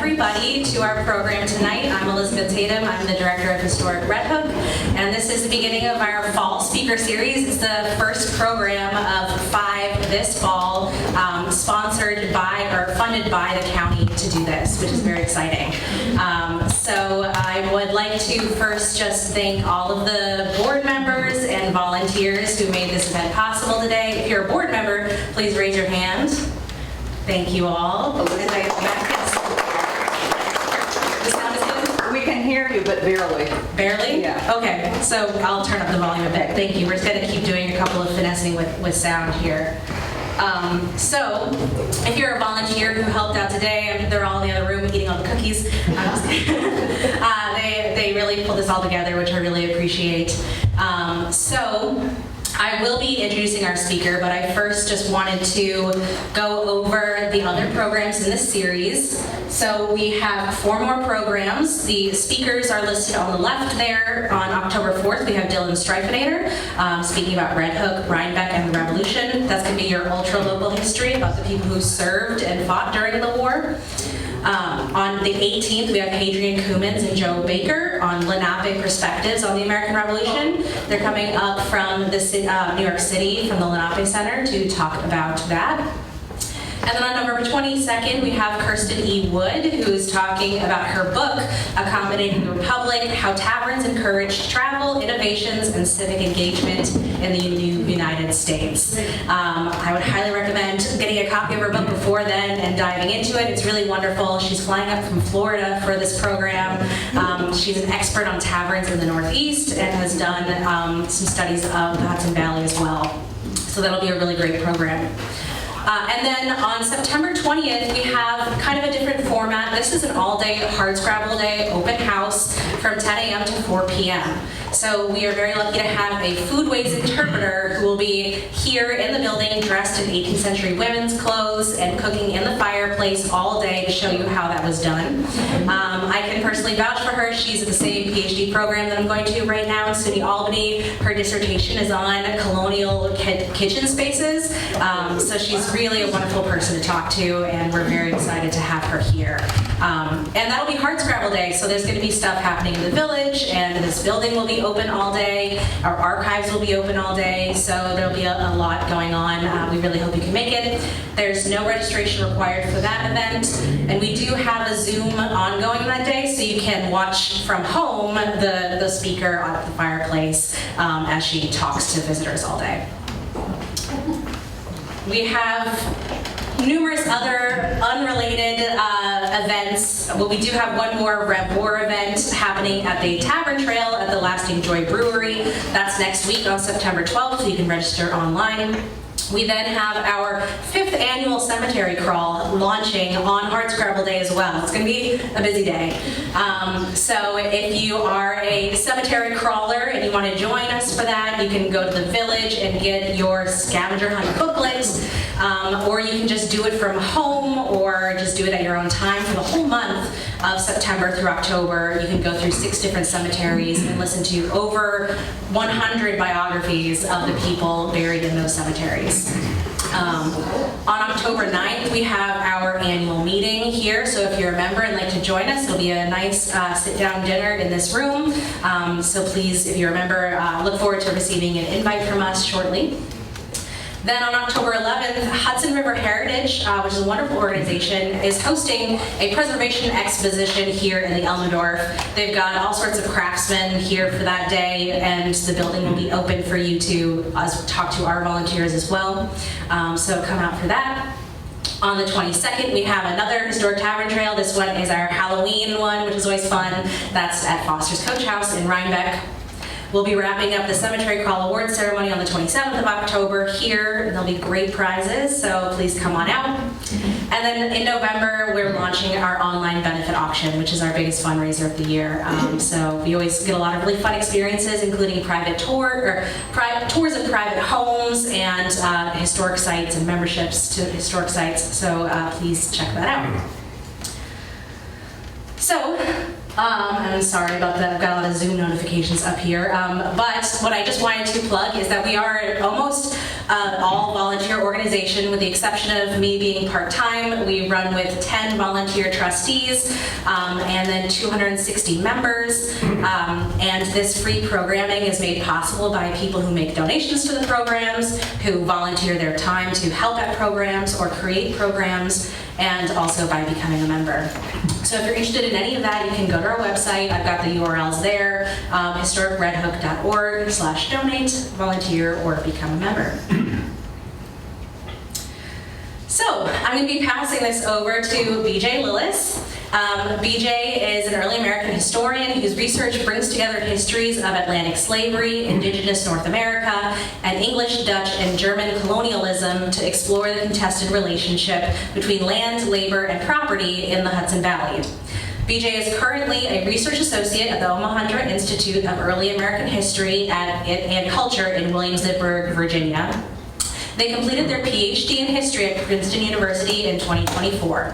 everybody to our program tonight. I'm Elizabeth Tatum. I'm the director of Historic Red Hook, and this is the beginning of our fall speaker series. It's the first program of 5 this fall, sponsored by or funded by the county to do this, which is very exciting. So I would like to first just thank all of the board members and volunteers who made this event possible today. If you're a board member, please raise your hand. Thank you all. The sound is good? We can hear you, but barely. Barely? Yeah. Okay, so I'll turn up the volume a bit. Thank you. We're just going to keep doing a couple of finessing with sound here. So, if you're a volunteer who helped out today, they're all in the other room eating all the cookies. They really pulled this all together, which I really appreciate. So, I will be introducing our speaker, but I first just wanted to go over the other programs in this series. So we have 4 more programs. The speakers are listed on the left there. On October 4th, we have Dylan Streifenator speaking about Red Hook, Rhinebeck, and the Revolution. That's going to be your ultra-local history about the people who served and fought during the war. On the 18th, we have Hadrian Cummins and Joe Baker on Lenape perspectives on the American Revolution. They're coming up from the New York City, from the Lenape Center, to talk about that. And then on November 22nd, we have Kirsten E. Wood, who's talking about her book, Accommodating the Republic, How Taverns Encouraged Travel, Innovations, and Civic Engagement in the New United States. I would highly recommend getting a copy of her book before then and diving into it. It's really wonderful. She's flying up from Florida for this program. She's an expert on taverns in the Northeast and has done some studies of the Hudson Valley as well. So that'll be a really great program. And then on September 20th, we have kind of a different format. This is an all-day hardscrabble day open house from 10 a.m. to 4 p.m. So we are very lucky to have a foodways interpreter who will be here in the building dressed in 18th century women's clothes and cooking in the fireplace all day to show you how that was done. I can personally vouch for her. She's at the same PhD program that I'm going to right now in SUNY Albany. Her dissertation is on colonial kitchen spaces. So she's really a wonderful person to talk to, and we're very excited to have her here. And that'll be Hardscrabble Day, so there's going to be stuff happening in the village, and this building will be open all day. Our archives will be open all day, so there'll be a lot going on. We really hope you can make it. There's no registration required for that event, and we do have a Zoom ongoing that day, so you can watch from home the speaker at the fireplace as she talks to visitors all day. We have numerous other unrelated events. Well, we do have one more Rev4 event happening at the Tavern Trail at the Lasting Joy Brewery. That's next week on September 12th, so you can register online. We then have our 5th annual cemetery crawl launching on Hardscrabble Day as well. It's going to be a busy day. So if you are a cemetery crawler and you want to join us for that, you can go to the village and get your scavenger hunt booklet, or you can just do it from home or just do it at your own time for the whole month of September through October. You can go through 6 different cemeteries and listen to over 100 biographies of the people buried in those cemeteries. On October 9th, we have our annual meeting here, so if you're a member and like to join us, it'll be a nice sit-down dinner in this room. So please, if you're a member, look forward to receiving an invite from us shortly. Then on October 11th, Hudson River Heritage, which is a wonderful organization, is hosting a preservation exposition here in the Elmendorf. They've got all sorts of craftsmen here for that day, and the building will be open for you to talk to our volunteers as well. So come out for that. On the 22nd, we have another Historic Tavern Trail. This one is our Halloween one, which is always fun. That's at Foster's Coach House in Rhinebeck. We'll be wrapping up the Cemetery Crawl Awards ceremony on the 27th of October here. There'll be great prizes, so please come on out. And then in November, we're launching our online benefit auction, which is our biggest fundraiser of the year. So we always get a lot of really fun experiences, including tours of private homes and historic sites and memberships to historic sites. So please check that out. So I'm sorry about that, I've got a lot of Zoom notifications up here. But what I just wanted to plug is that we are almost all volunteer organization, with the exception of me being part-time. We run with 10 volunteer trustees and then 260 members. And this free programming is made possible by people who make donations to the programs, who volunteer their time to help at programs or create programs, and also by becoming a member. So if you're interested in any of that, you can go to our website. I've got the URLs there, historicredhook.org/donate, volunteer, or become a member. So I'm going to be passing this over to B.J. Lillis. B.J. is an early American historian whose research brings together histories of Atlantic slavery, Indigenous North America, and English, Dutch, and German colonialism to explore the contested relationship between land, labor, and property in the Hudson Valley. B.J. is currently a research associate at the Omohundro Institute of Early American History and Culture in Williamsburg, Virginia. They completed their PhD in history at Princeton University in 2024.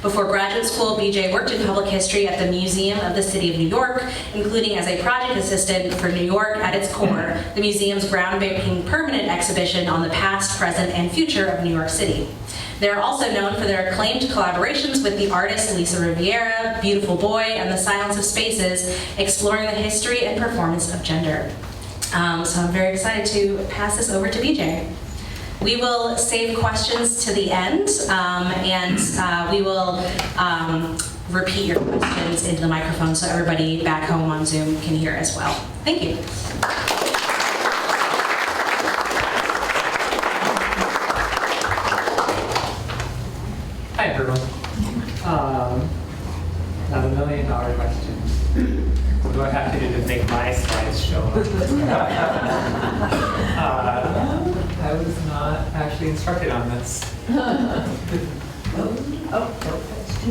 Before graduate school, B.J. worked in public history at the Museum of the City of New York, including as a project assistant for New York at its core, the museum's groundbreaking permanent exhibition on the past, present, and future of New York City. They're also known for their acclaimed collaborations with the artist Lisa Riviera, Beautiful Boy, and The Silence of Spaces, exploring the history and performance of gender. So I'm very excited to pass this over to B.J. We will save questions to the end, and we will repeat your questions into the microphone so everybody back home on Zoom can hear as well. Thank you. Hi, everyone. Not $1 million question. What do I have to do to make my slides show up? I was not actually instructed on this. You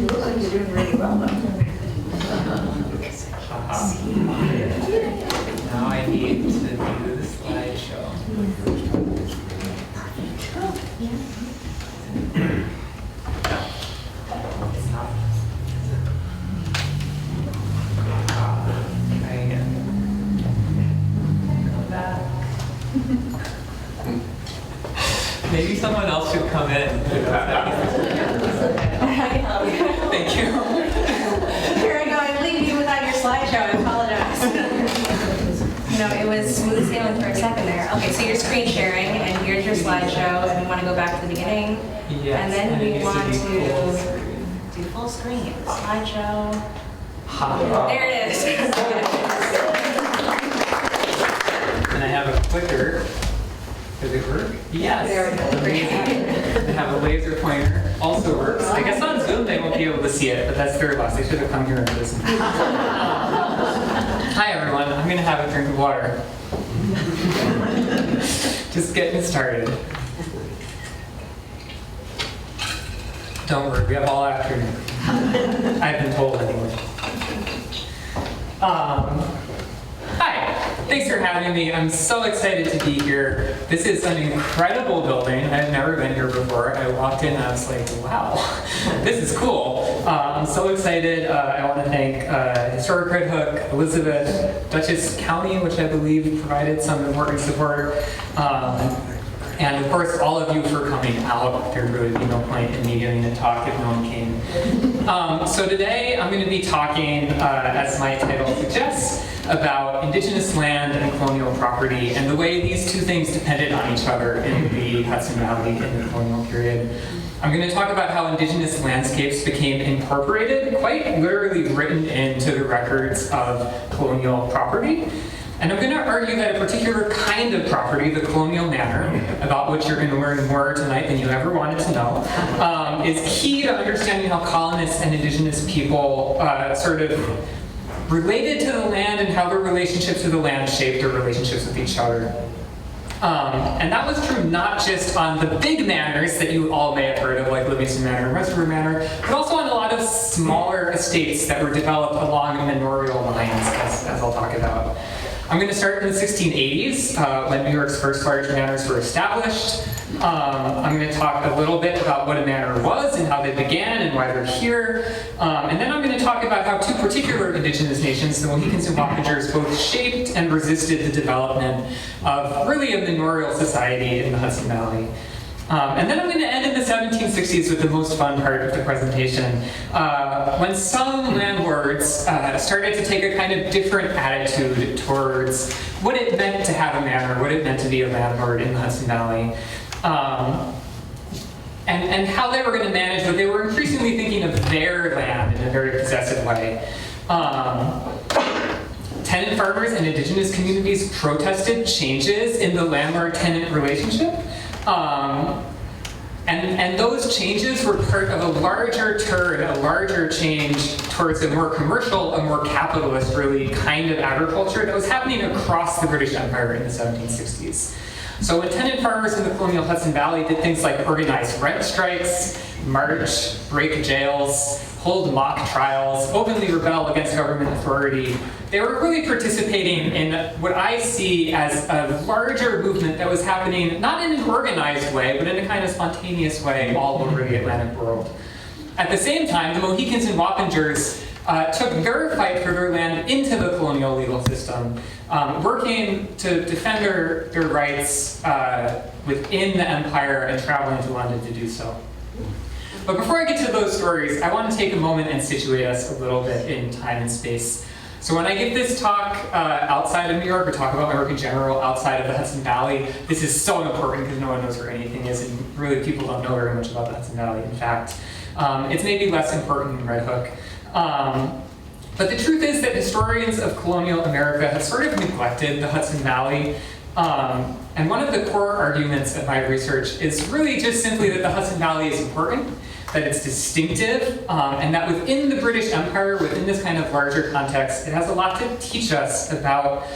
look like you're doing really well, though. Now I need to do the slideshow. Maybe someone else should come in. Thank you. Here I go. I'm leaving you without your slideshow. I apologize. No, it was smooth sailing for a second there. Okay, so you're screen sharing, and here's your slideshow, and we want to go back to the beginning. Yes, and then we want to do full screen. Slideshow. Ha. There it is. And I have a clicker. Does it work? Yes. There we go. They have a laser pointer. Also works. I guess on Zoom they won't be able to see it, but that's their loss. They should have come here and listened. Hi everyone. I'm going to have a drink of water. Just getting started. Don't worry, we have all afternoon. I've been told anyway. Hi, thanks for having me. I'm so excited to be here. This is an incredible building. I've never been here before. I walked in and I was like, wow, this is cool. I'm so excited. I want to thank Historic Red Hook, Elizabeth, Dutchess County, which I believe provided some important support. And of course, all of you for coming out. There would be no point in me giving a talk if no one came. So today, I'm going to be talking, as my title suggests, about Indigenous land and colonial property and the way these two things depended on each other in the Hudson Valley in the colonial period. I'm going to talk about how Indigenous landscapes became incorporated, quite literally written into the records of colonial property. And I'm going to argue that a particular kind of property, the colonial manor, about which you're going to learn more tonight than you ever wanted to know, is key to understanding how colonists and Indigenous people sort of related to the land and how their relationships to the land shaped their relationships with each other. And that was true not just on the big manors that you all may have heard of, like Livingston Manor and Westbury Manor, but also on a lot of smaller estates that were developed along manorial lines, as I'll talk about. I'm going to start in the 1680s, when New York's first large manors were established. I'm going to talk a little bit about what a manor was and how they began and why they're here. And then I'm going to talk about how two particular indigenous nations, the Mohicans and Wappingers, both shaped and resisted the development of really a manorial society in the Hudson Valley. And then I'm going to end in the 1760s with the most fun part of the presentation, when some landlords started to take a kind of different attitude towards what it meant to have a manor, what it meant to be a landlord in the Hudson Valley, and how they were going to manage what they were increasingly thinking of their land in a very possessive way. Tenant farmers and indigenous communities protested changes in the landlord-tenant relationship. And those changes were part of a larger turn, a larger change towards a more commercial, a more capitalist, really, kind of agriculture that was happening across the British Empire in the 1760s. So when tenant farmers in the colonial Hudson Valley did things like organize rent strikes, march, break jails, hold mock trials, openly rebel against government authority, they were really participating in what I see as a larger movement that was happening not in an organized way, but in a kind of spontaneous way all over the Atlantic world. At the same time, the Mohicans and Wappingers took their fight for their land into the colonial legal system, working to defend their rights within the empire and traveling to London to do so. But before I get to those stories, I want to take a moment and situate us a little bit in time and space. So when I give this talk outside of New York, or talk about New York in general, outside of the Hudson Valley, this is so important because no one knows where anything is, and really people don't know very much about the Hudson Valley. In fact, it's maybe less important than Red Hook. But the truth is that historians of colonial America have sort of neglected the Hudson Valley. And one of the core arguments of my research is really just simply that the Hudson Valley is important, that it's distinctive, and that within the British Empire, within this kind of larger context, it has a lot to teach us about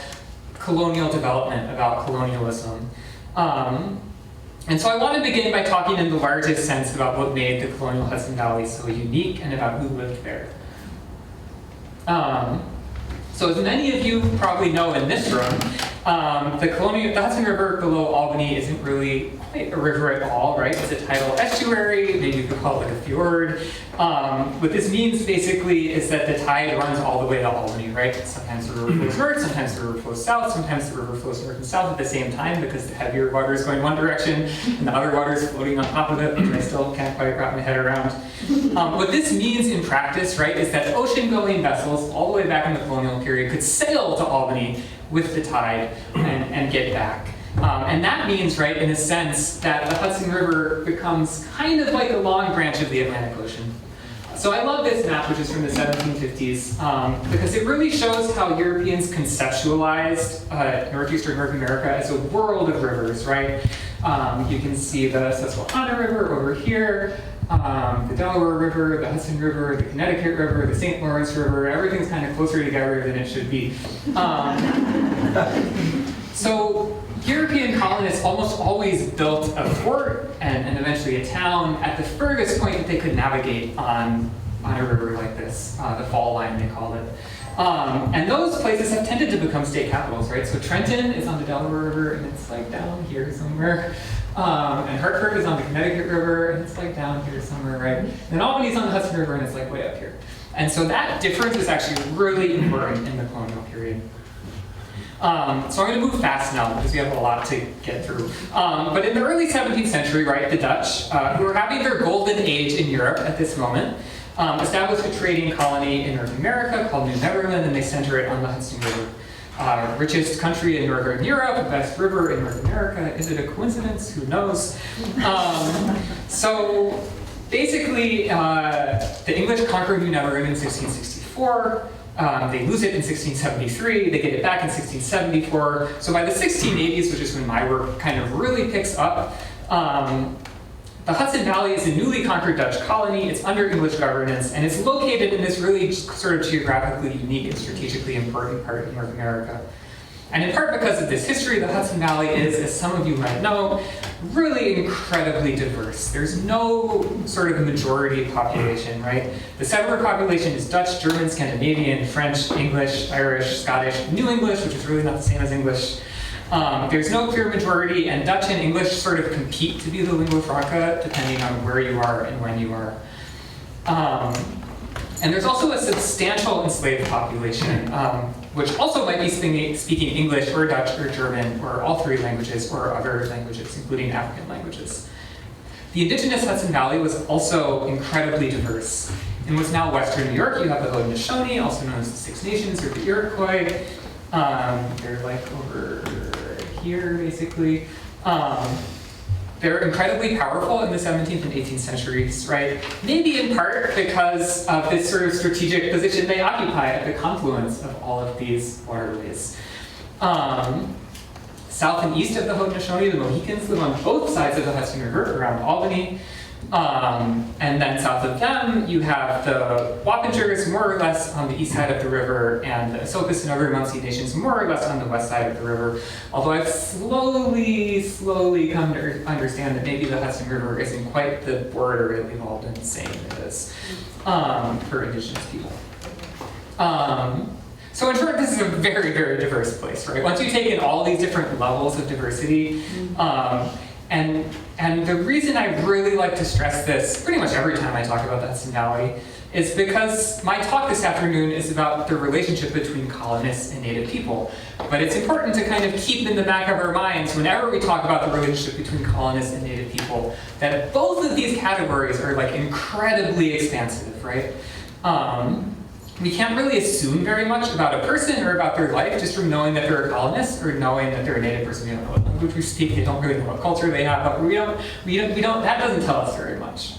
colonial development, about colonialism. And so I want to begin by talking in the largest sense about what made the colonial Hudson Valley so unique and about who lived there. So as many of you probably know in this room, the Hudson River below Albany isn't really quite a river at all, right? It's a tidal estuary, maybe you could call it like a fjord. What this means basically is that the tide runs all the way to Albany, right? Sometimes the river flows north, sometimes the river flows south, sometimes the river flows north and south at the same time because the heavier water is going one direction and the other water is floating on top of it, which I still can't quite wrap my head around. What this means in practice, right, is that ocean-going vessels all the way back in the colonial period could sail to Albany with the tide and get back. And that means, right, in a sense, that the Hudson River becomes kind of like a long branch of the Atlantic Ocean. So I love this map, which is from the 1750s, because it really shows how Europeans conceptualized northeastern North America as a world of rivers, right? You can see the Susquehanna River over here, the Delaware River, the Hudson River, the Connecticut River, the St. Lawrence River. Everything's kind of closer together than it should be. So European colonists almost always built a fort and eventually a town at the furthest point that they could navigate on a river like this, the fall line they called it. And those places have tended to become state capitals, right? So Trenton is on the Delaware River and it's like down here somewhere. And Hartford is on the Connecticut River and it's like down here somewhere, right? And Albany's on the Hudson River and it's like way up here. And so that difference is actually really important in the colonial period. So I'm going to move fast now because we have a lot to get through. But in the early 17th century, right, the Dutch, who were having their golden age in Europe at this moment, established a trading colony in North America called New Netherland, and they center it on the Hudson River. Richest country in Northern Europe, best river in North America. Is it a coincidence? Who knows? So basically, the English conquer New Netherland in 1664. They lose it in 1673, they get it back in 1674. So by the 1680s, which is when my work kind of really picks up, the Hudson Valley is a newly conquered Dutch colony, it's under English governance, and it's located in this really sort of geographically unique and strategically important part of North America. And in part because of this history, the Hudson Valley is, as some of you might know, really incredibly diverse. There's no sort of majority population, right? The settler population is Dutch, German, Scandinavian, French, English, Irish, Scottish, New English, which is really not the same as English. There's no clear majority, and Dutch and English sort of compete to be the lingua franca, depending on where you are and when you are. And there's also a substantial enslaved population, which also might be speaking English or Dutch or German or all three languages or other languages, including African languages. The indigenous Hudson Valley was also incredibly diverse. In what's now Western New York, you have the Haudenosaunee, also known as the Six Nations or the Iroquois. They're like over here, basically. They're incredibly powerful in the 17th and 18th centuries, right? Maybe in part because of this sort of strategic position they occupy at the confluence of all of these waterways. South and east of the Haudenosaunee, the Mohicans live on both sides of the Hudson River around Albany. And then south of them, you have the Wappingers more or less on the east side of the river, and the Esopus and other Munsee nations more or less on the west side of the river. Although I've slowly come to understand that maybe the Hudson River isn't quite the border that we've all been saying it is for indigenous people. So in short, this is a very, very diverse place, right? Once you take in all these different levels of diversity, and the reason I really like to stress this pretty much every time I talk about the Hudson Valley is because my talk this afternoon is about the relationship between colonists and native people. But it's important to kind of keep in the back of our minds whenever we talk about the relationship between colonists and native people that both of these categories are like incredibly expansive, right? We can't really assume very much about a person or about their life just from knowing that they're a colonist or knowing that they're a native person. We don't know what language we speak, they don't really know what culture they have, but that doesn't tell us very much.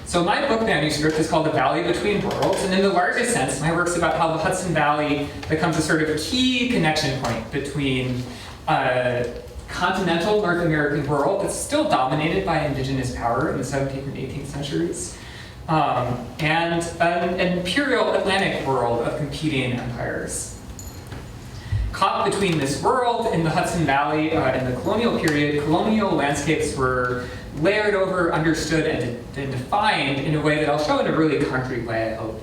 So my book manuscript is called The Valley Between Worlds, and in the largest sense, my work's about how the Hudson Valley becomes a sort of key connection point between a continental North American world that's still dominated by indigenous power in the 17th and 18th centuries, and an imperial Atlantic world of competing empires. Caught between this world in the Hudson Valley in the colonial period, colonial landscapes were layered over, understood, and defined in a way that I'll show in a really concrete way, I hope,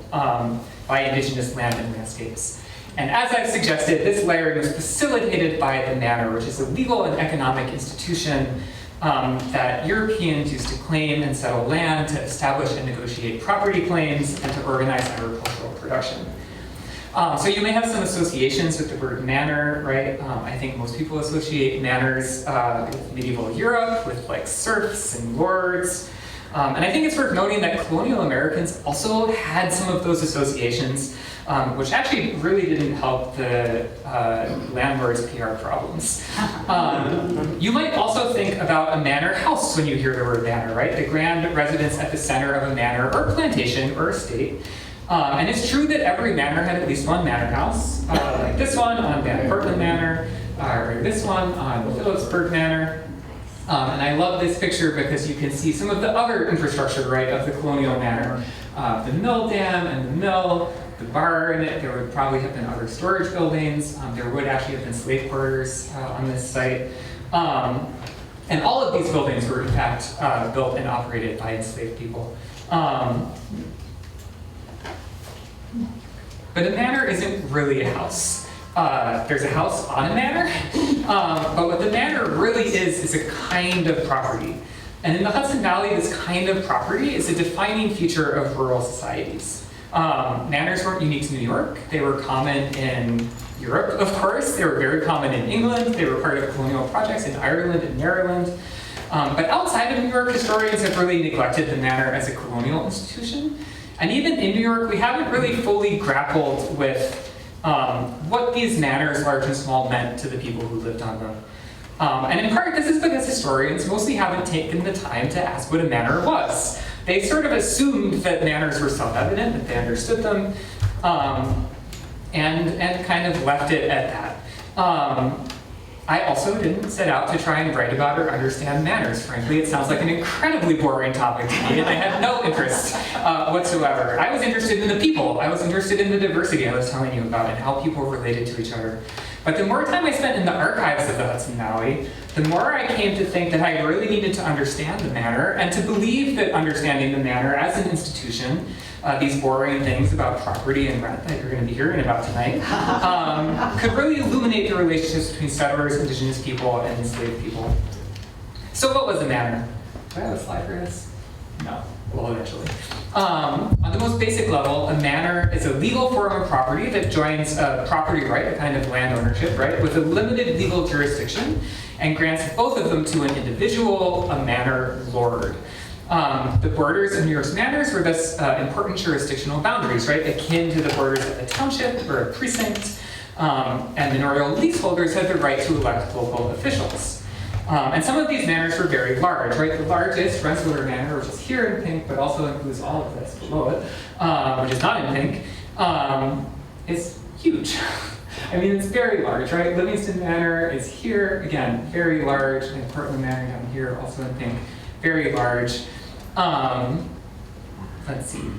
by indigenous land and landscapes. And as I've suggested, this layering was facilitated by the manor, which is a legal and economic institution that Europeans used to claim and settle land, to establish and negotiate property claims, and to organize agricultural production. So you may have some associations with the word manor, right? I think most people associate manors with medieval Europe, with like serfs and lords. And I think it's worth noting that colonial Americans also had some of those associations, which actually really didn't help the landlords' PR problems. You might also think about a manor house when you hear the word manor, right? The grand residence at the center of a manor or plantation or estate. And it's true that every manor had at least one manor house, like this one on Van Cortlandt Manor, or this one on Phillipsburg Manor. And I love this picture because you can see some of the other infrastructure, right, of the colonial manor. The mill dam and the mill, the barn, there would probably have been other storage buildings. There would actually have been slave quarters on this site. And all of these buildings were in fact built and operated by enslaved people. But a manor isn't really a house. There's a house on a manor, but what the manor really is a kind of property. And in the Hudson Valley, this kind of property is a defining feature of rural societies. Manors weren't unique to New York. They were common in Europe, of course. They were very common in England. They were part of colonial projects in Ireland and Maryland. But outside of New York, historians have really neglected the manor as a colonial institution. And even in New York, we haven't really fully grappled with what these manors, large and small, meant to the people who lived on them. And in part, this is because historians mostly haven't taken the time to ask what a manor was. They sort of assumed that manors were self-evident, that they understood them, and kind of left it at that. I also didn't set out to try and write about or understand manners. Frankly, it sounds like an incredibly boring topic to me, and I had no interest whatsoever. I was interested in the people. I was interested in the diversity I was telling you about and how people related to each other. But the more time I spent in the archives of the Hudson Valley, the more I came to think that I really needed to understand the manor and to believe that understanding the manor as an institution, these boring things about property and rent that you're going to be hearing about tonight, could really illuminate the relationships between settlers, indigenous people, and enslaved people. So what was a manor? Do I have a slide for this? No, well, eventually. On the most basic level, a manor is a legal form of property that joins a property right, a kind of land ownership right, with a limited legal jurisdiction and grants both of them to an individual, a manor lord. The borders of New York's manors were thus important jurisdictional boundaries, right, akin to the borders of a township or a precinct, and manorial leaseholders had the right to elect local officials. And some of these manors were very large, right? The largest, Rensselaer Manor, which is here in pink, but also includes all of this below it, which is not in pink, is huge. I mean, it's very large, right? Livingston Manor is here, again, very large, and Portland Manor down here, also in pink, very large. Let's see.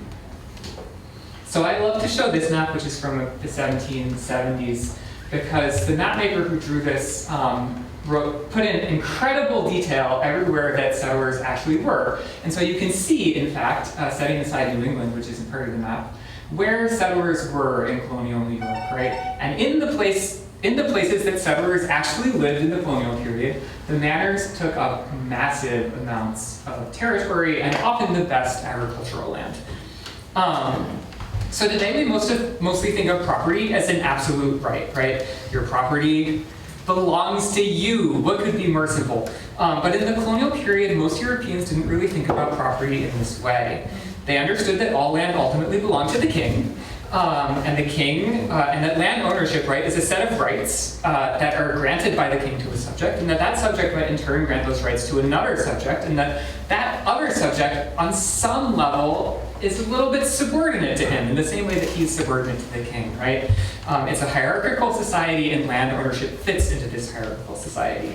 So I love to show this map, which is from the 1770s, because the mapmaker who drew this put in incredible detail everywhere that settlers actually were. And so you can see, in fact, setting aside New England, which isn't part of the map, where settlers were in colonial New York, right? And in the places that settlers actually lived in the colonial period, the manors took up massive amounts of territory and often the best agricultural land. So today we mostly think of property as an absolute right? Your property belongs to you. What could be more simple? But in the colonial period, most Europeans didn't really think about property in this way. They understood that all land ultimately belonged to the king, and that land ownership, right, is a set of rights that are granted by the king to a subject, and that subject might in turn grant those rights to another subject, and that other subject, on some level, is a little bit subordinate to him in the same way that he's subordinate to the king, right? It's a hierarchical society, and land ownership fits into this hierarchical society.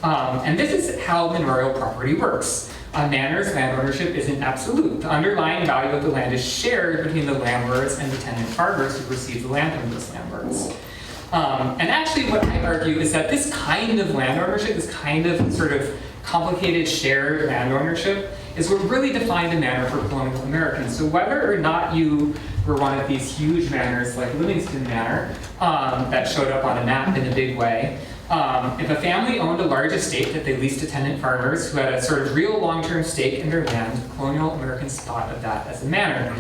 And this is how manorial property works. On manors, land ownership isn't absolute. The underlying value of the land is shared between the landlords and the tenant farmers who receive the land from those landlords. And actually what I argue is that this kind of land ownership, this kind of sort of complicated shared land ownership, is what really defined a manor for colonial Americans. So whether or not you were one of these huge manors like Livingston Manor that showed up on a map in a big way, if a family owned a large estate that they leased to tenant farmers who had a sort of real long-term stake in their land, colonial Americans thought of that as a manor.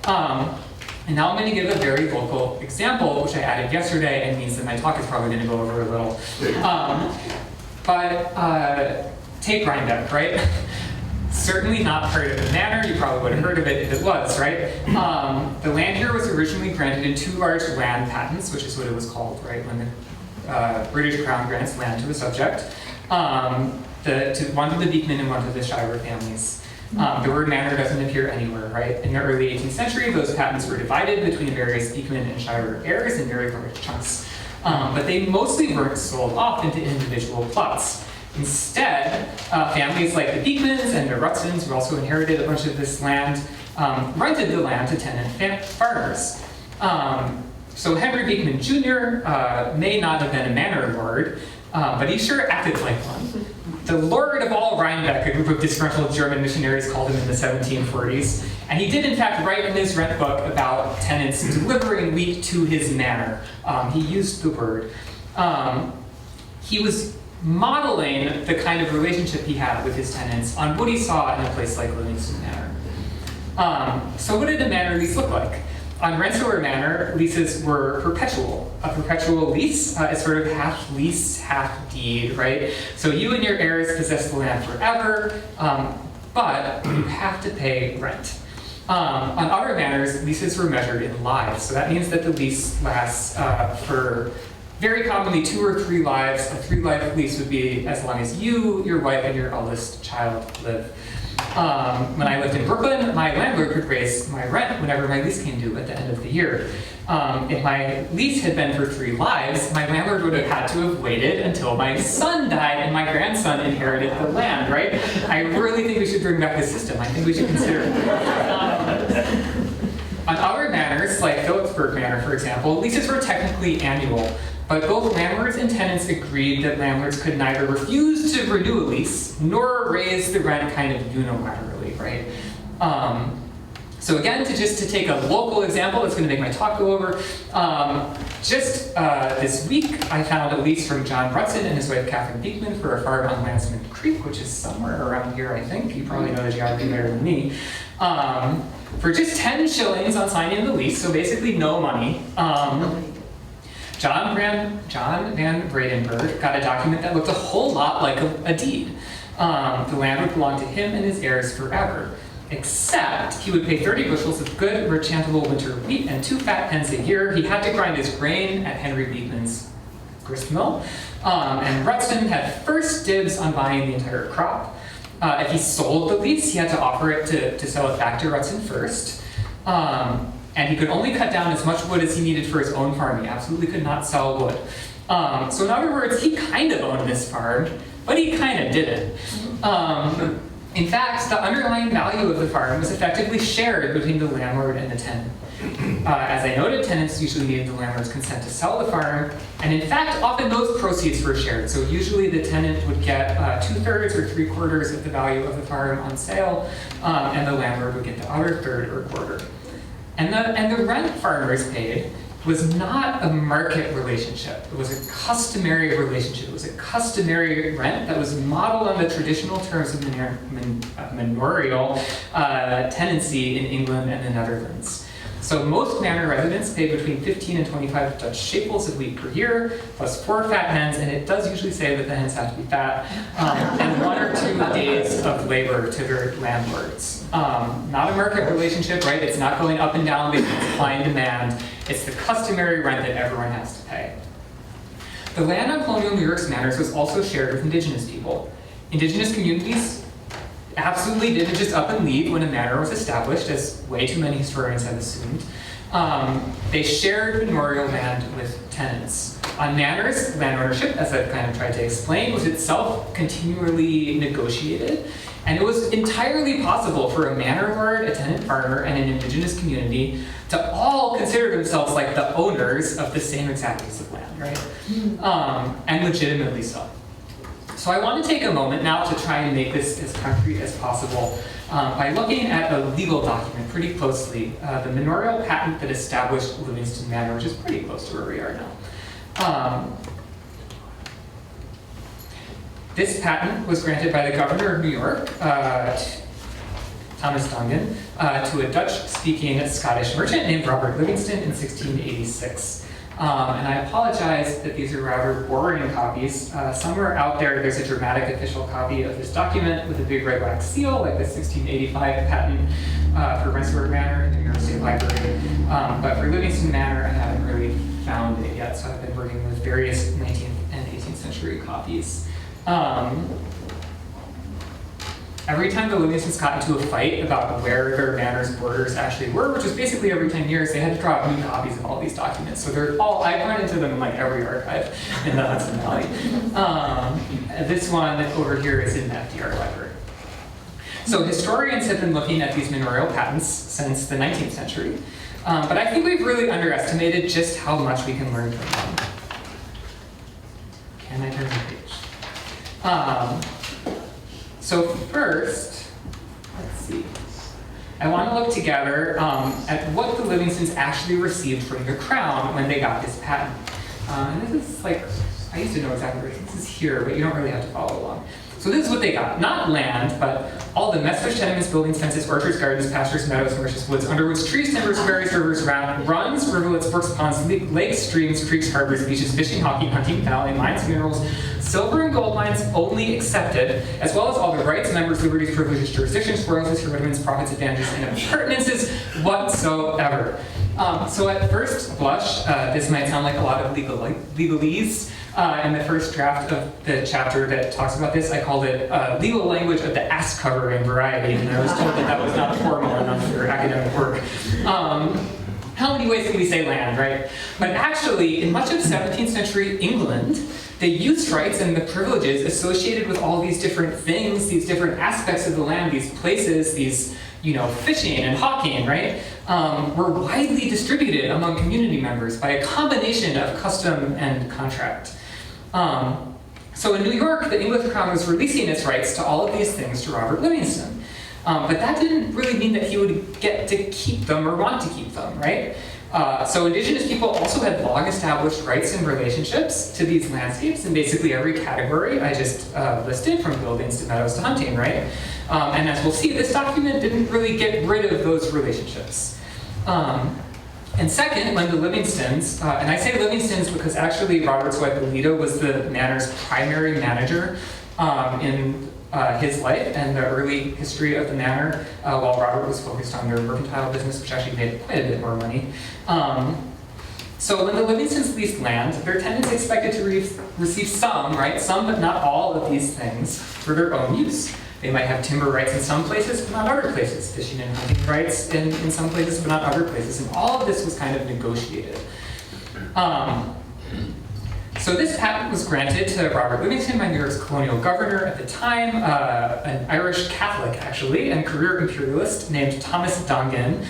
And now I'm going to give a very local example, which I added yesterday, and means that my talk is probably going to go over a little. Take Rhinebeck, right? Certainly not part of the manor. You probably would have heard of it if it was, right? The land here was originally granted in 2 large land patents, which is what it was called, right? When the British Crown grants land to a subject, one to the Beekman and one to the Shire families. The word manor doesn't appear anywhere, right? In the early 18th century, those patents were divided between various Beekman and Shire heirs in very large chunks. But they mostly weren't sold off into individual plots. Instead, families like the Beekmans and the Rutzins, who also inherited a bunch of this land, rented the land to tenant farmers. So Henry Beekman Jr. May not have been a manor lord, but he sure acted like one. The Lord of all Rhinebeck, a group of disgruntled German missionaries called him in the 1740s, and he did in fact write in his rent book about tenants delivering wheat to his manor. He used the word. He was modeling the kind of relationship he had with his tenants on what he saw in a place like Livingston Manor. So what did a manor lease look like? On Rensselaer Manor, leases were perpetual. A perpetual lease is sort of half lease, half deed, right? So you and your heirs possess the land forever, but you have to pay rent. On other manors, leases were measured in lives. So that means that the lease lasts for very commonly 2 or 3 lives. A 3-life lease would be as long as you, your wife, and your eldest child live. When I lived in Brooklyn, my landlord could raise my rent whenever my lease came due at the end of the year. If my lease had been for 3 lives, my landlord would have had to have waited until my son died and my grandson inherited the land, right? I really think we should bring back this system. I think we should consider it. On other manors, like Phillipsburg Manor, for example, leases were technically annual. But both landlords and tenants agreed that landlords could neither refuse to renew a lease nor raise the rent kind of unilaterally, right? So again, to take a local example that's going to make my talk go over, this week I found a lease from John Brutson and his wife Catherine Beekman for a farm on Lansman Creek, which is somewhere around here, I think. You probably know the geography better than me. For just 10 shillings on signing the lease, so basically no money. John Van Bradenburg got a document that looked a whole lot like a deed. The land would belong to him and his heirs forever, except he would pay 30 bushels of good, rich-chantable winter wheat and 2 fat hens a year. He had to grind his grain at Henry Beekman's grist mill. And Rutson had first dibs on buying the entire crop. If he sold the lease, he had to offer it to sell it back to Rutson first. And he could only cut down as much wood as he needed for his own farm. He absolutely could not sell wood. So in other words, he kind of owned this farm, but he kind of didn't. In fact, the underlying value of the farm was effectively shared between the landlord and the tenant. As I noted, tenants usually needed the landlord's consent to sell the farm, and in fact, often those proceeds were shared. So usually the tenant would get 2/3 or 3/4 of the value of the farm on sale, and the landlord would get the other third or quarter. And the rent farmers paid was not a market relationship. It was a customary relationship. It was a customary rent that was modeled on the traditional terms of manorial tenancy in England and the Netherlands. So most manor residents paid between 15 and 25 Dutch shekels of wheat per year, plus 4 fat hens, and it does usually say that the hens have to be fat, and 1 or 2 days of labor to their landlords. Not a market relationship, right? It's not going up and down based on supply and demand. It's the customary rent that everyone has to pay. The land on colonial New York's manors was also shared with Indigenous people. Indigenous communities absolutely didn't just up and leave when a manor was established, as way too many historians have assumed. They shared manorial land with tenants. On manors, land ownership, as I've kind of tried to explain, was itself continually negotiated, and it was entirely possible for a manor lord, a tenant farmer, and an Indigenous community to all consider themselves like the owners of the same exact piece of land, right? And legitimately so. So I want to take a moment now to try and make this as concrete as possible by looking at a legal document pretty closely, the manorial patent that established Livingston Manor, which is pretty close to where we are now. This patent was granted by the governor of New York, Thomas Dongan, to a Dutch-speaking Scottish merchant named Robert Livingston in 1686. And I apologize that these are rather boring copies. Somewhere out there's a dramatic official copy of this document with a big red wax seal, like the 1685 patent for Rensselaer Manor in the New York State Library. But for Livingston Manor, I haven't really found it yet, so I've been working with various 19th and 18th century copies. Every time the Livingstons got into a fight about where their manor's borders actually were, which was basically every 10 years, they had to draw up new copies of all these documents. So they're all, I've run into them in like every archive in the Hudson Valley. This one over here is in the FDR library. So historians have been looking at these manorial patents since the 19th century, but I think we've really underestimated just how much we can learn from them. Can I turn the page? So first, let's see. I want to look together at what the Livingstons actually received from the crown when they got this patent. And this is like, I used to know exactly where this is here, but you don't really have to follow along. So this is what they got. Not land, but all the Metzler's tenements, buildings, fences, orchards, gardens, pastures, meadows, marshes, woods, underwoods, trees, timbers, berries, rivers, runs, rivulets, brooks, ponds, lakes, streams, creeks, harbors, beaches, fishing, hockey, hunting, fowling, mines, minerals, silver and gold mines only accepted, as well as all the rights, members, liberties, privileges, jurisdictions, royalties, hereditaments, profits, advantages, and appurtenances whatsoever. So at first blush, this might sound like a lot of legalese. In the first draft of the chapter that talks about this, I called it legal language of the ass-covering variety, and I was told that that was not formal enough for academic work. How many ways can we say land, right? But actually, in much of 17th century England, the use rights and the privileges associated with all these different things, these different aspects of the land, these places, these fishing and hawking, right, were widely distributed among community members by a combination of custom and contract. So in New York, the English crown was releasing its rights to all of these things to Robert Livingston. But that didn't really mean that he would get to keep them or want to keep them, right? So indigenous people also had long established rights and relationships to these landscapes in basically every category I just listed, from buildings to meadows to hunting, right? And as we'll see, this document didn't really get rid of those relationships. And second, when the Livingstons, and I say Livingstons because actually Robert's wife Alida was the manor's primary manager in his life and the early history of the manor, while Robert was focused on their mercantile business, which actually made quite a bit more money. So when the Livingstons leased land, their tenants expected to receive some, right, some but not all of these things for their own use. They might have timber rights in some places, but not other places. Fishing and hunting rights in some places, but not other places. And all of this was kind of negotiated. So this patent was granted to Robert Livingston by New York's colonial governor at the time, an Irish Catholic, actually, and career imperialist named Thomas Dongan,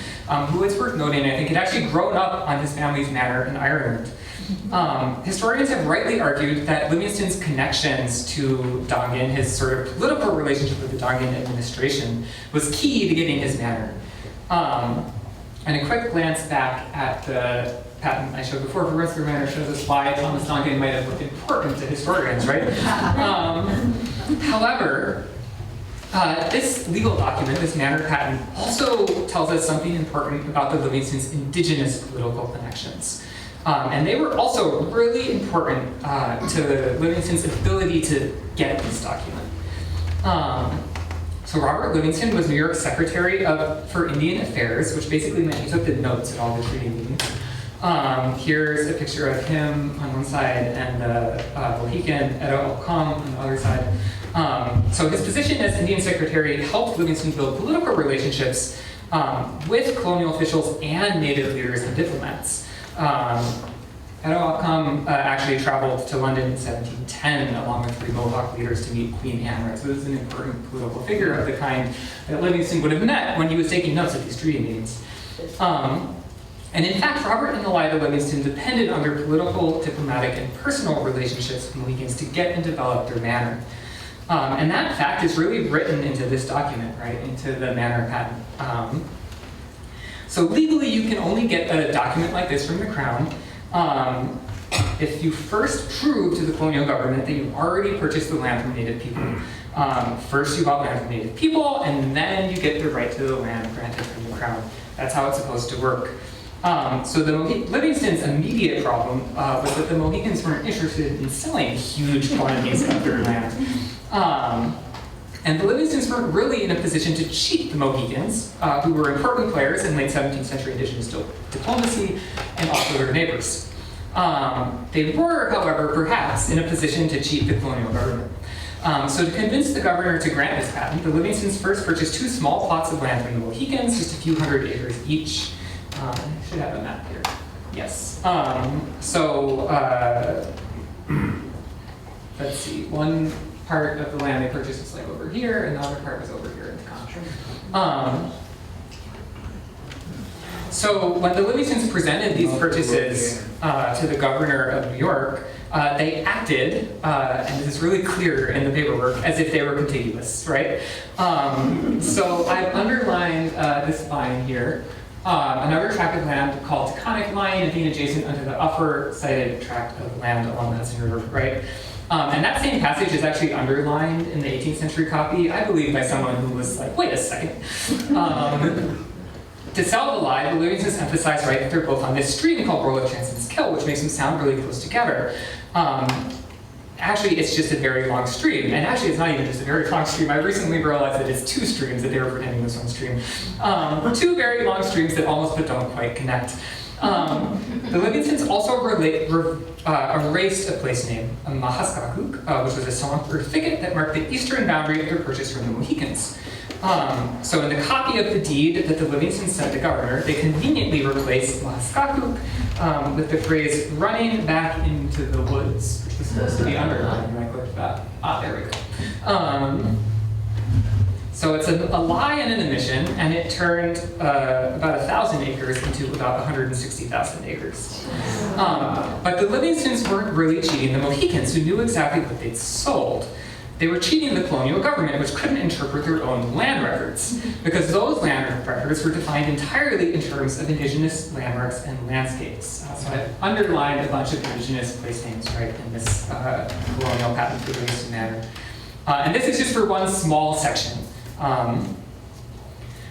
who, it's worth noting, I think had actually grown up on his family's manor in Ireland. Historians have rightly argued that Livingston's connections to Dongan, his sort of political relationship with the Dongan administration, was key to getting his manor. And a quick glance back at the patent I showed before for Rutherford Manor shows us why Thomas Dongan might have looked important to historians, right? However, this legal document, this manor patent, also tells us something important about the Livingstons' indigenous political connections. And they were also really important to Livingston's ability to get this document. So Robert Livingston was New York's Secretary for Indian Affairs, which basically meant he took the notes at all the treaty meetings. Here's a picture of him on one side and the Mohican Edo Okam on the other side. So his position as Indian Secretary helped Livingston build political relationships with colonial officials and native leaders and diplomats. Edo Okam actually traveled to London in 1710 along with 3 Mohawk leaders to meet Queen Anne, right? So this is an important political figure of the kind that Livingston would have met when he was taking notes at these treaty meetings. And in fact, Robert and Alida Livingston depended on their political, diplomatic, and personal relationships with Mohicans to get and develop their manor. And that fact is really written into this document, right, into the manor patent. So legally, you can only get a document like this from the Crown if you first prove to the colonial government that you've already purchased the land from Native people. First you bought land from Native people, and then you get the right to the land granted from the Crown. That's how it's supposed to work. So the Livingstons' immediate problem was that the Mohicans weren't interested in selling huge quantities of their land. And the Livingstons weren't really in a position to cheat the Mohicans, who were important players in late 17th century indigenous diplomacy, and also their neighbors. They were, however, perhaps in a position to cheat the colonial government. So to convince the governor to grant this patent, the Livingstons first purchased 2 small plots of land from the Mohicans, just a few hundred acres each. I should have a map here. Yes. Let's see. One part of the land they purchased was like over here, and the other part was over here in the country. So when the Livingstons presented these purchases to the governor of New York, they acted, and this is really clear in the paperwork, as if they were contiguous, right? So I've underlined this line here. Another tract of land called Taconic Line, being adjacent unto the upper cited tract of land along the Hudson River, right? And that same passage is actually underlined in the 18th century copy, I believe by someone who was like, wait a second. To sell the lie, the Livingstons emphasize, right, that they're both on this stream called Rolla Chanson's Kill, which makes them sound really close together. Actually, it's just a very long stream, and actually it's not even just a very long stream. I recently realized that it's 2 streams, that they were pretending was one stream. 2 very long streams that almost but don't quite connect. The Livingstons also erased a place name, Mahaskakuk, which was a swamp or thicket that marked the eastern boundary of their purchase from the Mohicans. So in the copy of the deed that the Livingstons sent the governor, they conveniently replaced Mahaskakuk with the phrase running back into the woods, which was supposed to be underlined. You might click that. There we go. So it's a lie and an omission, and it turned about 1,000 acres into about 160,000 acres. But the Livingstons weren't really cheating the Mohicans, who knew exactly what they'd sold. They were cheating the colonial government, which couldn't interpret their own land records, because those land records were defined entirely in terms of indigenous landmarks and landscapes. So I've underlined a bunch of indigenous place names right in this colonial patent for Livingston Manor. And this is just for one small section.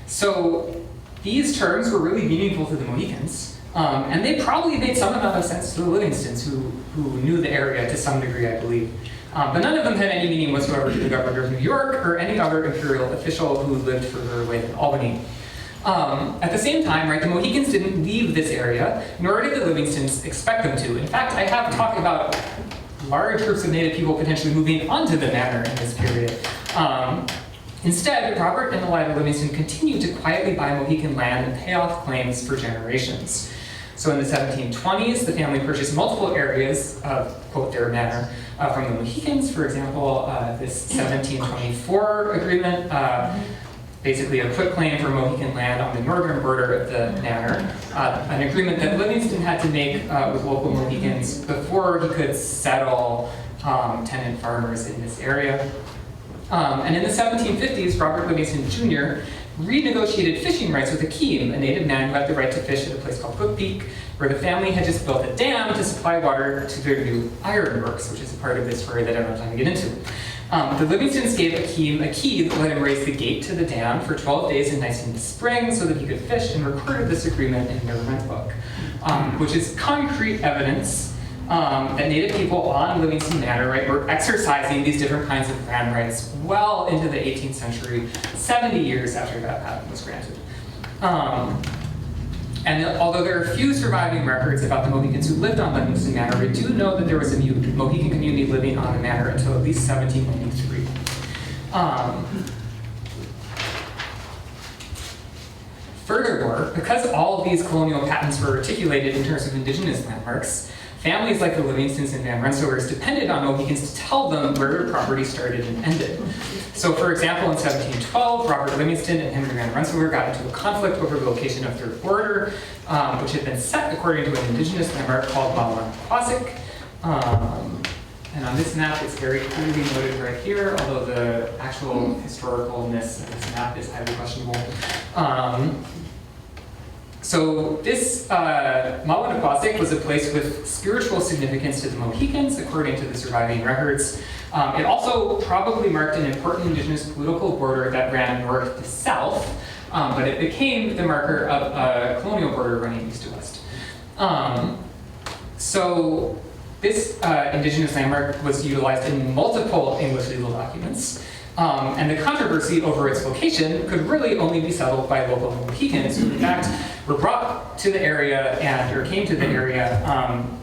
So these terms were really meaningful to the Mohicans, and they probably made some amount of sense to the Livingstons, who knew the area to some degree, I believe. But none of them had any meaning whatsoever to the governor of New York or any other imperial official who lived further away than Albany. At the same time, right, the Mohicans didn't leave this area, nor did the Livingstons expect them to. In fact, I have talked about large groups of Native people potentially moving onto the manor in this period. Instead, Robert and Elida Livingston continued to quietly buy Mohican land and pay off claims for generations. So in the 1720s, the family purchased multiple areas of, quote, their manor from the Mohicans. For example, this 1724 agreement, basically a quitclaim for Mohican land on the northern border of the manor, an agreement that Livingston had to make with local Mohicans before he could settle tenant farmers in this area. And in the 1750s, Robert Livingston Jr. renegotiated fishing rights with Akeem, a native man who had the right to fish at a place called Cook Peak, where the family had just built a dam to supply water to their new ironworks, which is a part of this story that I don't have time to get into. The Livingstons gave Akeem a key that let him raise the gate to the dam for 12 days in nice and spring so that he could fish, and recorded this agreement in their rent book, which is concrete evidence that Native people on Livingston Manor, right, were exercising these different kinds of land rights well into the 18th century, 70 years after that patent was granted. And although there are few surviving records about the Mohicans who lived on Livingston Manor, we do know that there was a Mohican community living on the manor until at least 1793. Furthermore, because all of these colonial patents were articulated in terms of indigenous landmarks, families like the Livingstons and Van Rensselaers depended on Mohicans to tell them where their property started and ended. So for example, in 1712, Robert Livingston and Henry Van Rensselaer got into a conflict over the location of their border, which had been set according to an indigenous landmark called Malawanquasik. And on this map, it's very clearly noted right here, although the actual historicalness of this map is highly questionable. So this Malawanquasik was a place with spiritual significance to the Mohicans, according to the surviving records. It also probably marked an important indigenous political border that ran north to south, but it became the marker of a colonial border running east to west. So this indigenous landmark was utilized in multiple English legal documents. And the controversy over its location could really only be settled by local Mohicans, who in fact were brought to the area or came to the area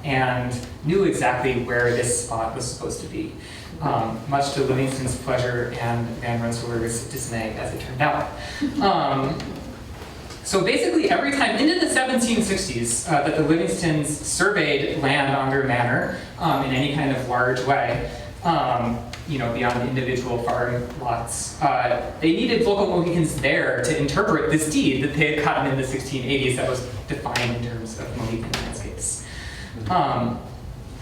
and knew exactly where this spot was supposed to be, much to Livingston's pleasure and Van Rensselaer's dismay, as it turned out. So basically every time into the 1760s that the Livingstons surveyed land on their manor in any kind of large way, beyond individual farm lots, they needed local Mohicans there to interpret this deed that they had gotten in the 1680s that was defined in terms of Mohican landscapes.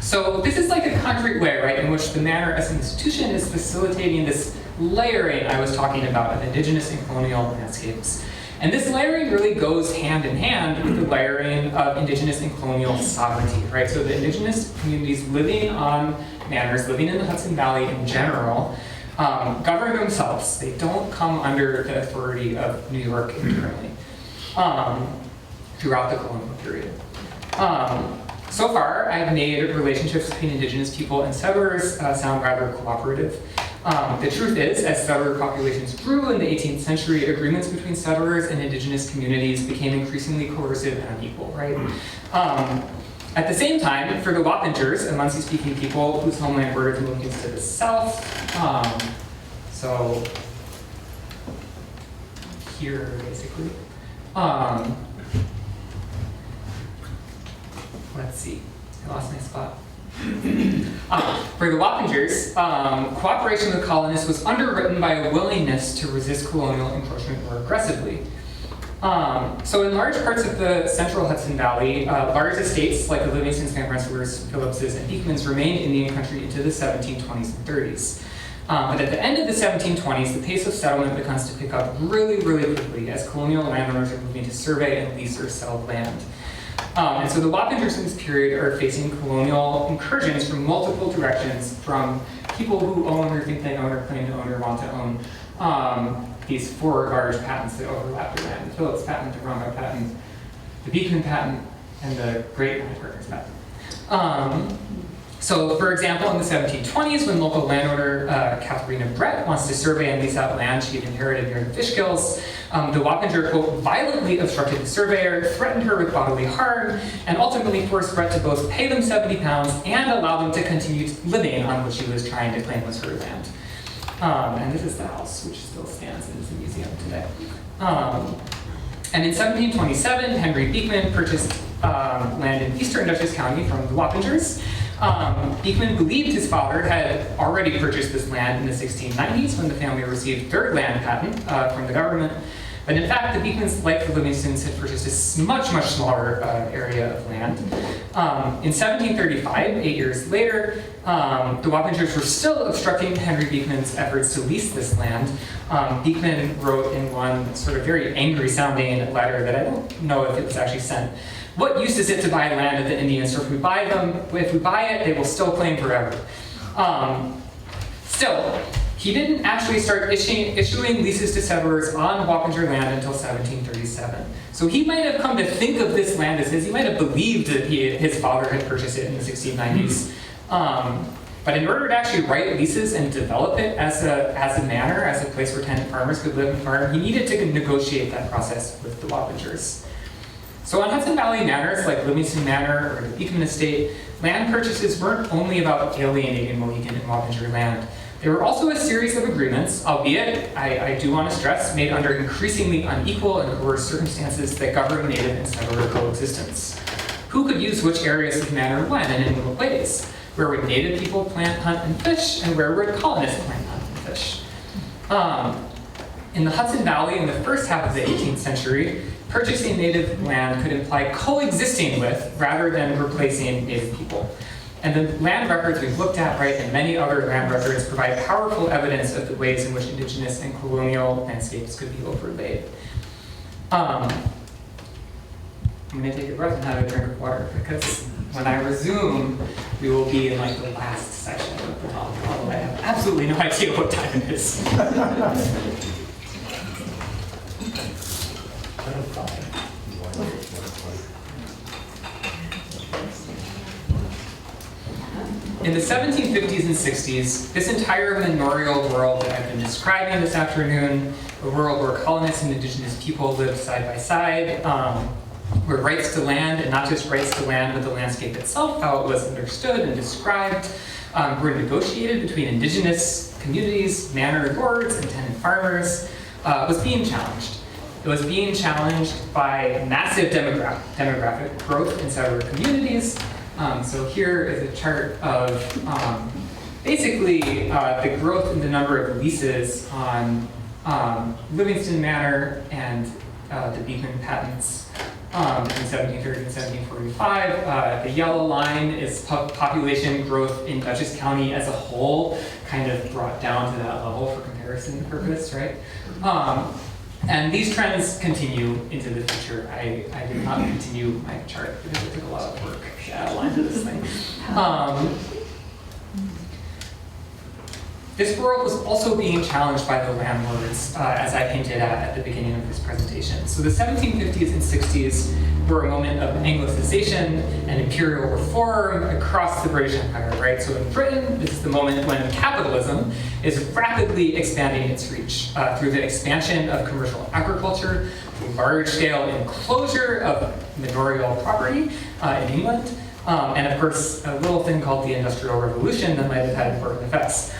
So this is like a concrete way, right, in which the manor as an institution is facilitating this layering I was talking about of indigenous and colonial landscapes. And this layering really goes hand in hand with the layering of indigenous and colonial sovereignty, right? So the indigenous communities living on manors, living in the Hudson Valley in general, govern themselves. They don't come under the authority of New York internally throughout the colonial period. So far, I've made relationships between indigenous people and settlers sound rather cooperative. The truth is, as settler populations grew in the 18th century, agreements between settlers and indigenous communities became increasingly coercive and unequal, right? At the same time, for the Wappingers, a Munsee-speaking people whose homeland bordered the Mohicans to the south, so here, basically. Let's see, I lost my spot. For the Wappingers, cooperation with colonists was underwritten by a willingness to resist colonial encroachment more aggressively. So in large parts of the central Hudson Valley, large estates like the Livingstons, Van Rensselaers, Phillipses, and Beekmans remained Indian country into the 1720s and 30s. But at the end of the 1720s, the pace of settlement begins to pick up really, really quickly as colonial landowners are moving to survey and lease or sell land. And so the Wappingers in this period are facing colonial incursions from multiple directions, from people who own or think they own or claim to own or want to own these four large patents that overlap their land: the Phillips patent, the Rongo patent, the Beekman patent, and the Great Land Partners patent. So, for example, in the 1720s, when local landowner Katharina Brett wants to survey and lease out land she had inherited near the Fishkills, the Wappinger, quote, violently obstructed the surveyor, threatened her with bodily harm, and ultimately forced Brett to both pay them £70 and allow them to continue living on what she was trying to claim was her land. And this is the house, which still stands and is a museum today. And in 1727, Henry Beekman purchased land in eastern Dutchess County from the Wappingers. Beekman believed his father had already purchased this land in the 1690s when the family received their land patent from the government. But in fact, the Beekmans, like the Livingstons, had purchased a much, much smaller area of land. In 1735, 8 years later, the Wappingers were still obstructing Henry Beekman's efforts to lease this land. Beekman wrote in one sort of very angry-sounding letter that I don't know if it was actually sent: "What use is it to buy land of the Indians? For if we buy it, they will still claim forever." Still, he didn't actually start issuing leases to settlers on Wappinger land until 1737. So he might have come to think of this land as his. He might have believed that his father had purchased it in the 1690s. But in order to actually write leases and develop it as a manor, as a place where tenant farmers could live and farm, he needed to negotiate that process with the Wappingers. So on Hudson Valley manors like Livingston Manor or the Beekman Estate, land purchases weren't only about alienating Mohegan and Wappinger land. There were also a series of agreements, albeit, I do want to stress, made under increasingly unequal and coerced circumstances that governed native and settler coexistence. Who could use which areas of the manor when and in what ways? Where would native people plant, hunt, and fish, and where would colonists plant, hunt, and fish? In the Hudson Valley in the first half of the 18th century, purchasing native land could imply coexisting with rather than replacing native people. And the land records we've looked at, right, and many other land records provide powerful evidence of the ways in which indigenous and colonial landscapes could be overlaid. I'm gonna take a breath and have a drink of water, because when I resume, we will be in like the last section of the talk, although I have absolutely no idea what time it is. In the 1750s and 60s, this entire manorial world that I've been describing this afternoon, a world where colonists and indigenous people lived side by side, where rights to land, and not just rights to land, but the landscape itself, how it was understood and described, were negotiated between indigenous communities, manor lords, and tenant farmers, was being challenged. It was being challenged by massive demographic growth in settler communities. So here is a chart of basically the growth in the number of leases on Livingston Manor and the Beekman patents in 1730 and 1745. The yellow line is population growth in Dutchess County as a whole, kind of brought down to that level for comparison purpose, right? And these trends continue into the future. I did not continue my chart because it took a lot of work to add a line to this thing. This world was also being challenged by the landlords, as I hinted at the beginning of this presentation. So the 1750s and 60s were a moment of Anglicization and imperial reform across the British Empire, right? So in Britain, this is the moment when capitalism is rapidly expanding its reach through the expansion of commercial agriculture, through large-scale enclosure of manorial property in England, and of course, a little thing called the Industrial Revolution that might have had important effects.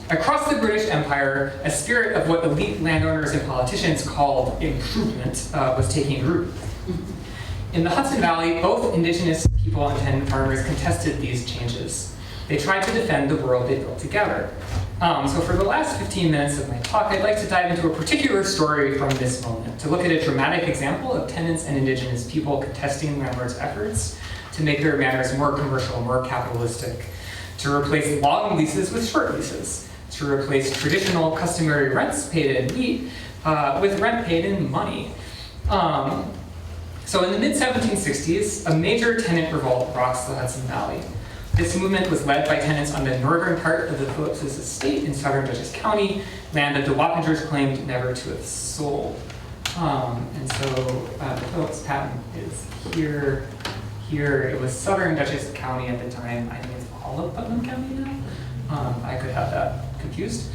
Across the British Empire, a spirit of what elite landowners and politicians called improvement was taking root. In the Hudson Valley, both Indigenous people and tenant farmers contested these changes. They tried to defend the world they built together. So for the last 15 minutes of my talk, I'd like to dive into a particular story from this moment, to look at a dramatic example of tenants and Indigenous people contesting landlords' efforts to make their manners more commercial, more capitalistic, to replace long leases with short leases, to replace traditional customary rents paid in wheat with rent paid in money. So in the mid-1760s, a major tenant revolt rocks the Hudson Valley. This movement was led by tenants on the northern part of the Phillipses estate in southern Dutchess County, land that the Wappingers claimed never to have sold. And so the Phillips patent is here. It was southern Dutchess County at the time. I think it's all of Putnam County now. I could have that confused.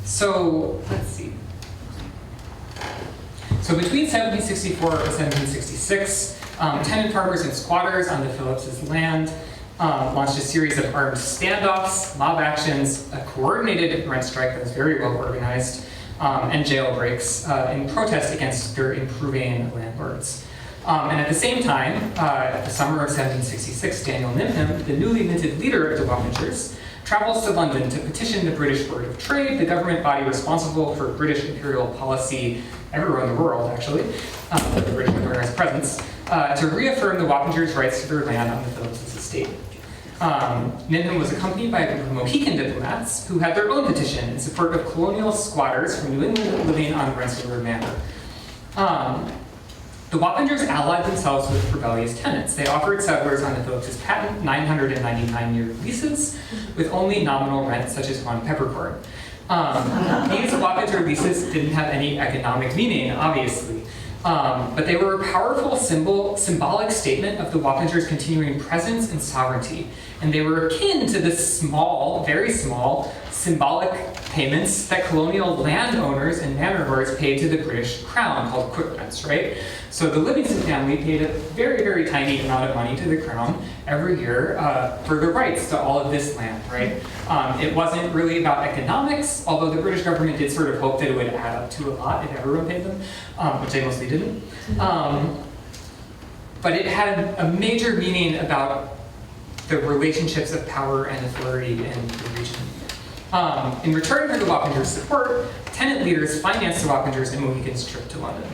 So let's see. So between 1764 and 1766, tenant farmers and squatters on the Phillipses' land launched a series of armed standoffs, mob actions, a coordinated rent strike that was very well organized, and jailbreaks in protest against their improving landlords. And at the same time, the summer of 1766, Daniel Nimham, the newly minted leader of the Wappingers, travels to London to petition the British Board of Trade, the government body responsible for British imperial policy everywhere in the world, actually, the British Empire has presence, to reaffirm the Wappingers' rights to their land on the Phillipses estate. Nimham was accompanied by a group of Mohican diplomats who had their own petition in support of colonial squatters from New England living on Rensselaer Manor. The Wappingers allied themselves with rebellious tenants. They offered settlers on the Phillipses patent 999-year leases with only nominal rent, such as one peppercorn. These Wappinger leases didn't have any economic meaning, obviously, but they were a powerful symbolic statement of the Wappingers' continuing presence and sovereignty, and they were akin to the small, very small, symbolic payments that colonial landowners and manor lords paid to the British Crown, called quit rents, right? So the Livingston family paid a very, very tiny amount of money to the Crown every year for the rights to all of this land, right? It wasn't really about economics, although the British government did sort of hope that it would add up to a lot if everyone paid them, which they mostly didn't. But it had a major meaning about the relationships of power and authority in the region. In return for the Wappingers' support, tenant leaders financed the Wappingers and Mohicans' trip to London.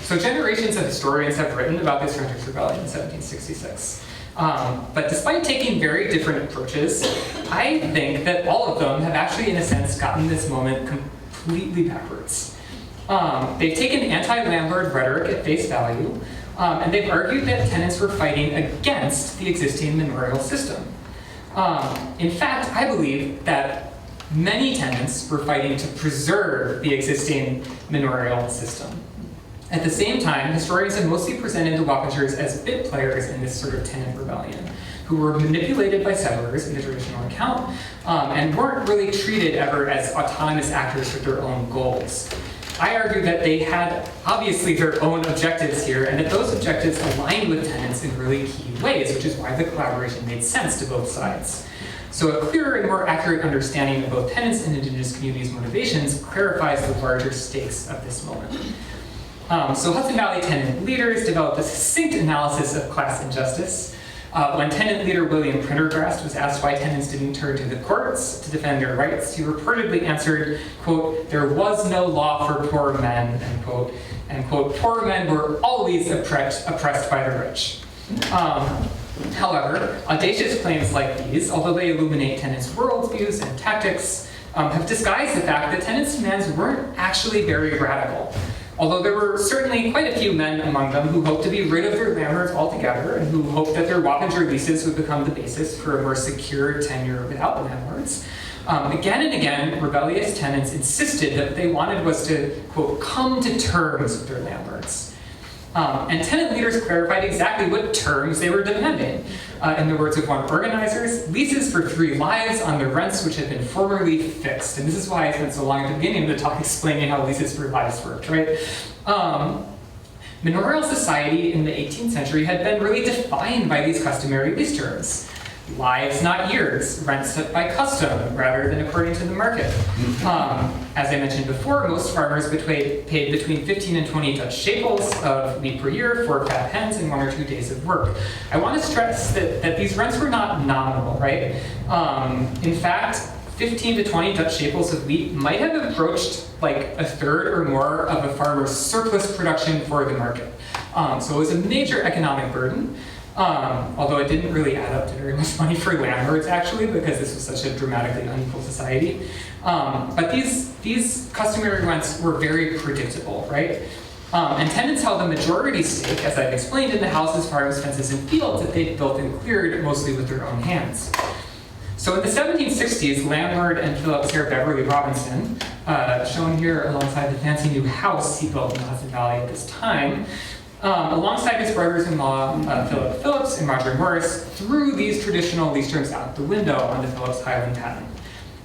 So generations of historians have written about this Renters' Rebellion in 1766. But despite taking very different approaches, I think that all of them have actually, in a sense, gotten this moment completely backwards. They've taken anti-landlord rhetoric at face value, and they've argued that tenants were fighting against the existing manorial system. In fact, I believe that many tenants were fighting to preserve the existing manorial system. At the same time, historians have mostly presented the Wappingers as bit players in this sort of tenant rebellion, who were manipulated by settlers in the traditional account, and weren't really treated ever as autonomous actors with their own goals. I argue that they had obviously their own objectives here, and that those objectives aligned with tenants in really key ways, which is why the collaboration made sense to both sides. So a clearer and more accurate understanding of both tenants and Indigenous communities' motivations clarifies the larger stakes of this moment. So Hudson Valley tenant leaders developed a succinct analysis of class injustice. When tenant leader William Prendergast was asked why tenants didn't turn to the courts to defend their rights, he reportedly answered, quote, "There was no law for poor men," end quote, and quote, "Poor men were always oppressed by the rich." However, audacious claims like these, although they illuminate tenants' worldviews and tactics, have disguised the fact that tenants' demands weren't actually very radical. Although there were certainly quite a few men among them who hoped to be rid of their landlords altogether and who hoped that their Wappinger leases would become the basis for a more secure tenure without landlords. Again and again, rebellious tenants insisted that what they wanted was to, quote, come to terms with their landlords. And tenant leaders clarified exactly what terms they were demanding. In the words of one organizer, leases for 3 lives on the rents which had been formerly fixed. And this is why I spent so long at the beginning of the talk explaining how leases for lives worked, right? Manorial society in the 18th century had been really defined by these customary lease terms. Lives, not years, rent set by custom rather than according to the market. As I mentioned before, most farmers paid between 15 and 20 Dutch shekels of wheat per year for fat hens and 1 or 2 days of work. I want to stress that these rents were not nominal, right? In fact, 15 to 20 Dutch shekels of wheat might have approached like a third or more of a farmer's surplus production for the market. So it was a major economic burden. Although it didn't really add up to very much money for landlords, actually, because this was such a dramatically unequal society. But these customary rents were very predictable, right? And tenants held a majority stake, as I've explained, in the houses, farms, fences, and fields that they built and cleared mostly with their own hands. So in the 1760s, landlord and Sir Beverly Robinson, shown here alongside the fancy new house he built in the Hudson Valley at this time, alongside his brothers-in-law, Philip Phillips and Roger Morris, threw these traditional lease terms out the window on the Phillips Highland patent.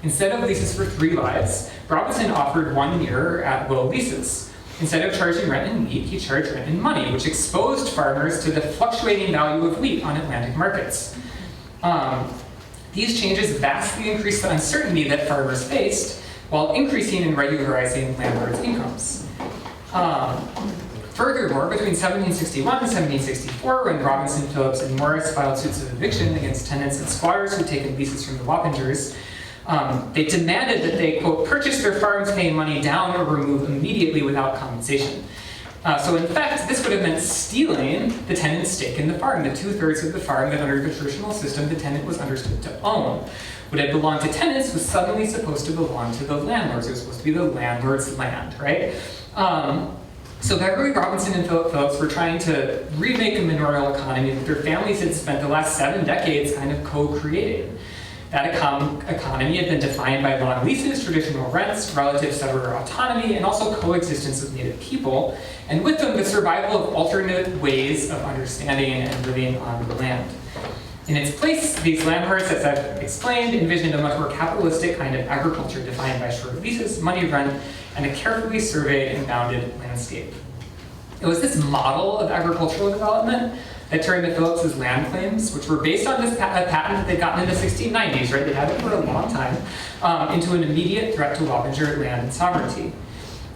Instead of leases for 3 lives, Robinson offered 1 year at-will leases. Instead of charging rent in wheat, he charged rent in money, which exposed farmers to the fluctuating value of wheat on Atlantic markets. These changes vastly increased the uncertainty that farmers faced, while increasing and regularizing landlords' incomes. Furthermore, between 1761 and 1764, when Robinson, Phillips, and Morris filed suits of eviction against tenants and squatters who'd taken leases from the Wappingers, they demanded that they, quote, purchase their farms paying money down or remove immediately without compensation. So in fact, this would have meant stealing the tenant's stake in the farm, the 2/3 of the farm that under the traditional system the tenant was understood to own. What had belonged to tenants was suddenly supposed to belong to the landlords. It was supposed to be the landlord's land, right? So Beverly Robinson and Philip Phillips were trying to remake a manorial economy that their families had spent the last 7 decades kind of co-creating. That economy had been defined by long leases, traditional rents, relative settler autonomy, and also coexistence with native people, and with them the survival of alternate ways of understanding and living on the land. In its place, these landlords, as I've explained, envisioned a much more capitalistic kind of agriculture defined by short leases, money rent, and a carefully surveyed and bounded landscape. It was this model of agricultural development that turned the Phillips' land claims, which were based on this patent that they'd gotten in the 1690s, right? They had it for a long time, into an immediate threat to Wappinger land and sovereignty.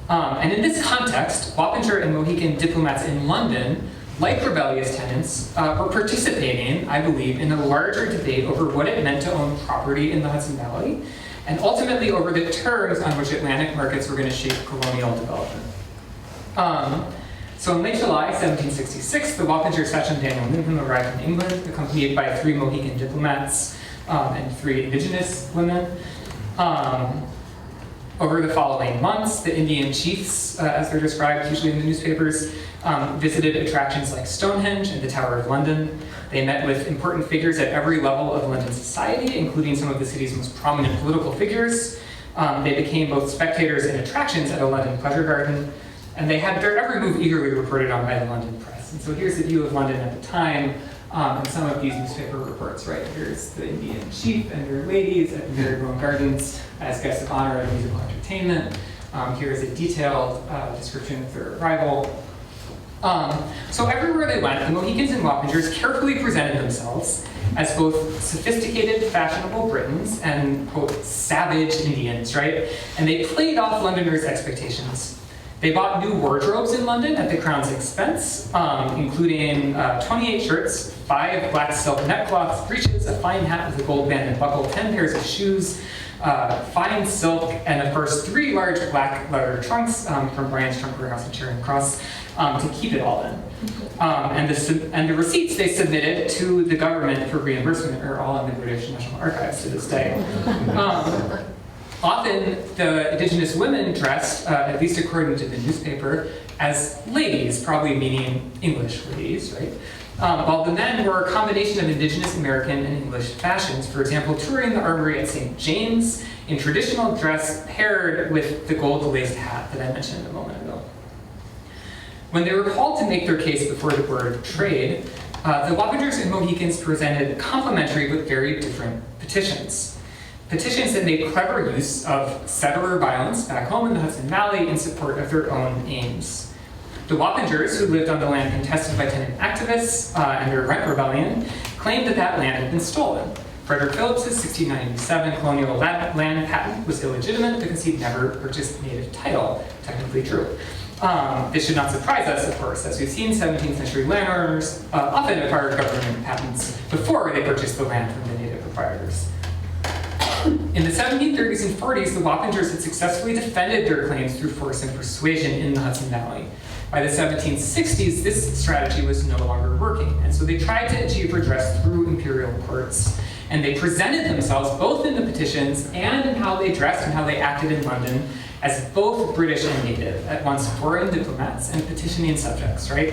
And in this context, Wappinger and Mohican diplomats in London, like rebellious tenants, were participating, I believe, in a larger debate over what it meant to own property in the Hudson Valley, and ultimately over the terms on which Atlantic markets were going to shape colonial development. So in late July 1766, the Wappinger Sachem Daniel Newton arrived in England, accompanied by 3 Mohican diplomats and 3 Indigenous women. Over the following months, the Indian chiefs, as they're described usually in the newspapers, visited attractions like Stonehenge and the Tower of London. They met with important figures at every level of London society, including some of the city's most prominent political figures. They became both spectators and attractions at a London pleasure garden, and they had their every move eagerly reported on by the London press. And so here's the view of London at the time, and some of these newspaper reports, right? Here's the Indian chief and their ladies at the Marylebone Gardens as guests of honor at musical entertainment. Here's a detailed description of their arrival. So everywhere they went, the Mohicans and Wappingers carefully presented themselves as both sophisticated, fashionable Britons and, quote, savage Indians, right? And they played off Londoners' expectations. They bought new wardrobes in London at the Crown's expense, including 28 shirts, 5 black silk neckcloths, breeches, a fine hat with a gold band and buckle, 10 pairs of shoes, fine silk, and of course 3 large black leather trunks from Brian's Trunk Warehouse in Charing Cross to keep it all in. And the receipts they submitted to the government for reimbursement are all in the British National Archives to this day. Often, the Indigenous women dressed, at least according to the newspaper, as ladies, probably meaning English ladies, right? While the men were a combination of Indigenous American and English fashions, for example, touring the armory at St. James in traditional dress paired with the gold-laced hat that I mentioned a moment ago. When they were called to make their case before the Board of Trade, the Wappingers and Mohicans presented complementary but very different petitions. Petitions that made clever use of settler violence back home in the Hudson Valley in support of their own aims. The Wappingers, who lived on the land contested by tenant activists and their rent rebellion, claimed that that land had been stolen. Frederick Phillips's 1697 colonial land patent was illegitimate because he'd never purchased native title, technically true. This should not surprise us, of course, as we've seen 17th century landowners often acquired government patents before they purchased the land from the native proprietors. In the 1730s and 40s, the Wappingers had successfully defended their claims through force and persuasion in the Hudson Valley. By the 1760s, this strategy was no longer working, and so they tried to achieve redress through imperial courts. And they presented themselves both in the petitions and in how they dressed and how they acted in London as both British and native, at once foreign diplomats and petitioning subjects, right?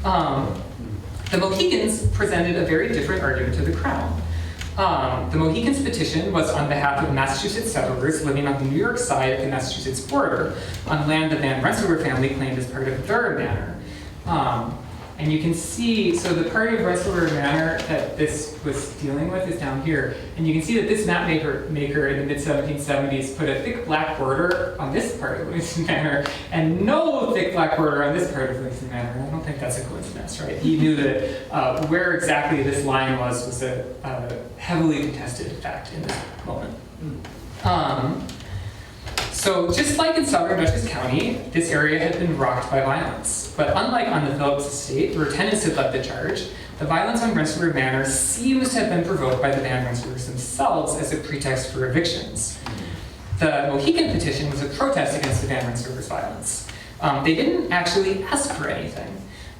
The Mohicans presented a very different argument to the crown. The Mohicans' petition was on behalf of Massachusetts settlers living on the New York side of the Massachusetts border, on land the Van Rensselaer family claimed as part of their manor. And you can see, so the part of Rensselaer Manor that this was dealing with is down here. And you can see that this map maker in the mid-1770s put a thick black border on this part of Livingston Manor and no thick black border on this part of Livingston Manor. I don't think that's a coincidence, right? He knew that where exactly this line was a heavily contested fact in this moment. So just like in southern Dutchess County, this area had been rocked by violence. But unlike on the Phillips estate, where tenants had led the charge, the violence on Rensselaer Manor seems to have been provoked by the Van Rensselaers themselves as a pretext for evictions. The Mohican petition was a protest against the Van Rensselaers' violence. They didn't actually ask for anything.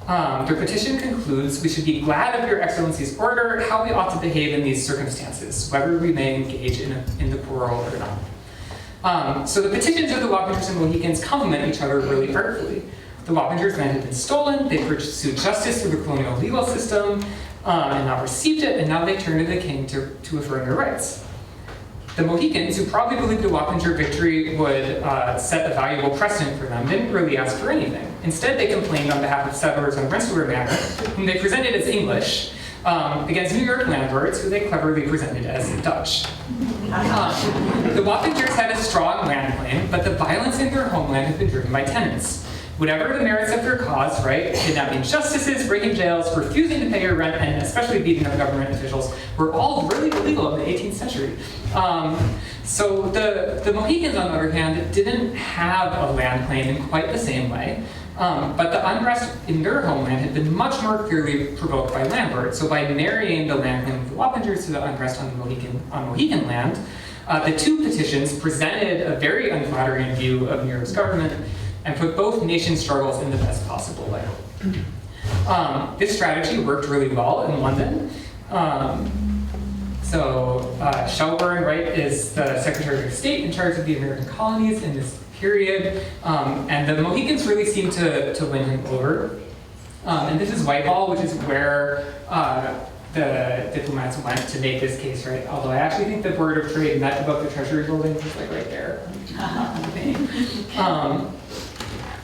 Their petition concludes, "We should be glad of your excellency's order, how we ought to behave in these circumstances, whether we may engage in the quarrel or not." So the petitions of the Wappingers and Mohicans complement each other really artfully. The Wappingers' land had been stolen, they pursued justice through the colonial legal system, and now received it, and now they turn to the king to affirm their rights. The Mohicans, who probably believed the Wappinger victory would set a valuable precedent for them, didn't really ask for anything. Instead, they complained on behalf of settlers on Rensselaer Manor, whom they presented as English, against New York landlords, who they cleverly presented as Dutch. The Wappingers had a strong land claim, but the violence in their homeland had been driven by tenants. Whatever the merits of their cause, right, kidnapping justices, breaking jails, refusing to pay your rent, and especially beating up government officials, were all really illegal in the 18th century. So the Mohicans, on the other hand, didn't have a land claim in quite the same way. But the unrest in their homeland had been much more clearly provoked by landlords. So by marrying the land claim of the Wappingers to the unrest on Mohican land, the two petitions presented a very unflattering view of New York's government and put both nation struggles in the best possible way. This strategy worked really well in London. Shelburne, right, is the Secretary of State in charge of the American colonies in this period, and the Mohicans really seemed to win him over. And this is Whitehall, which is where the diplomats went to make this case, right? Although I actually think the Board of Trade met above the Treasury building, just like right there.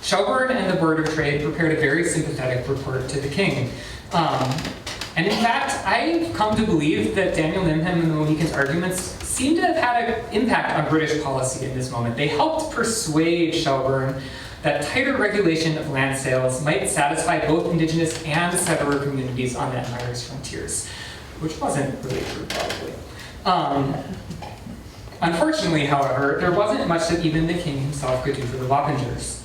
Shelburne and the Board of Trade prepared a very sympathetic report to the king. And in fact, I've come to believe that Daniel Nimham and the Mohicans' arguments seem to have had an impact on British policy in this moment. They helped persuade Shelburne that tighter regulation of land sales might satisfy both Indigenous and settler communities on the empire's frontiers, which wasn't really true, probably. Unfortunately, however, there wasn't much that even the king himself could do for the Wappingers.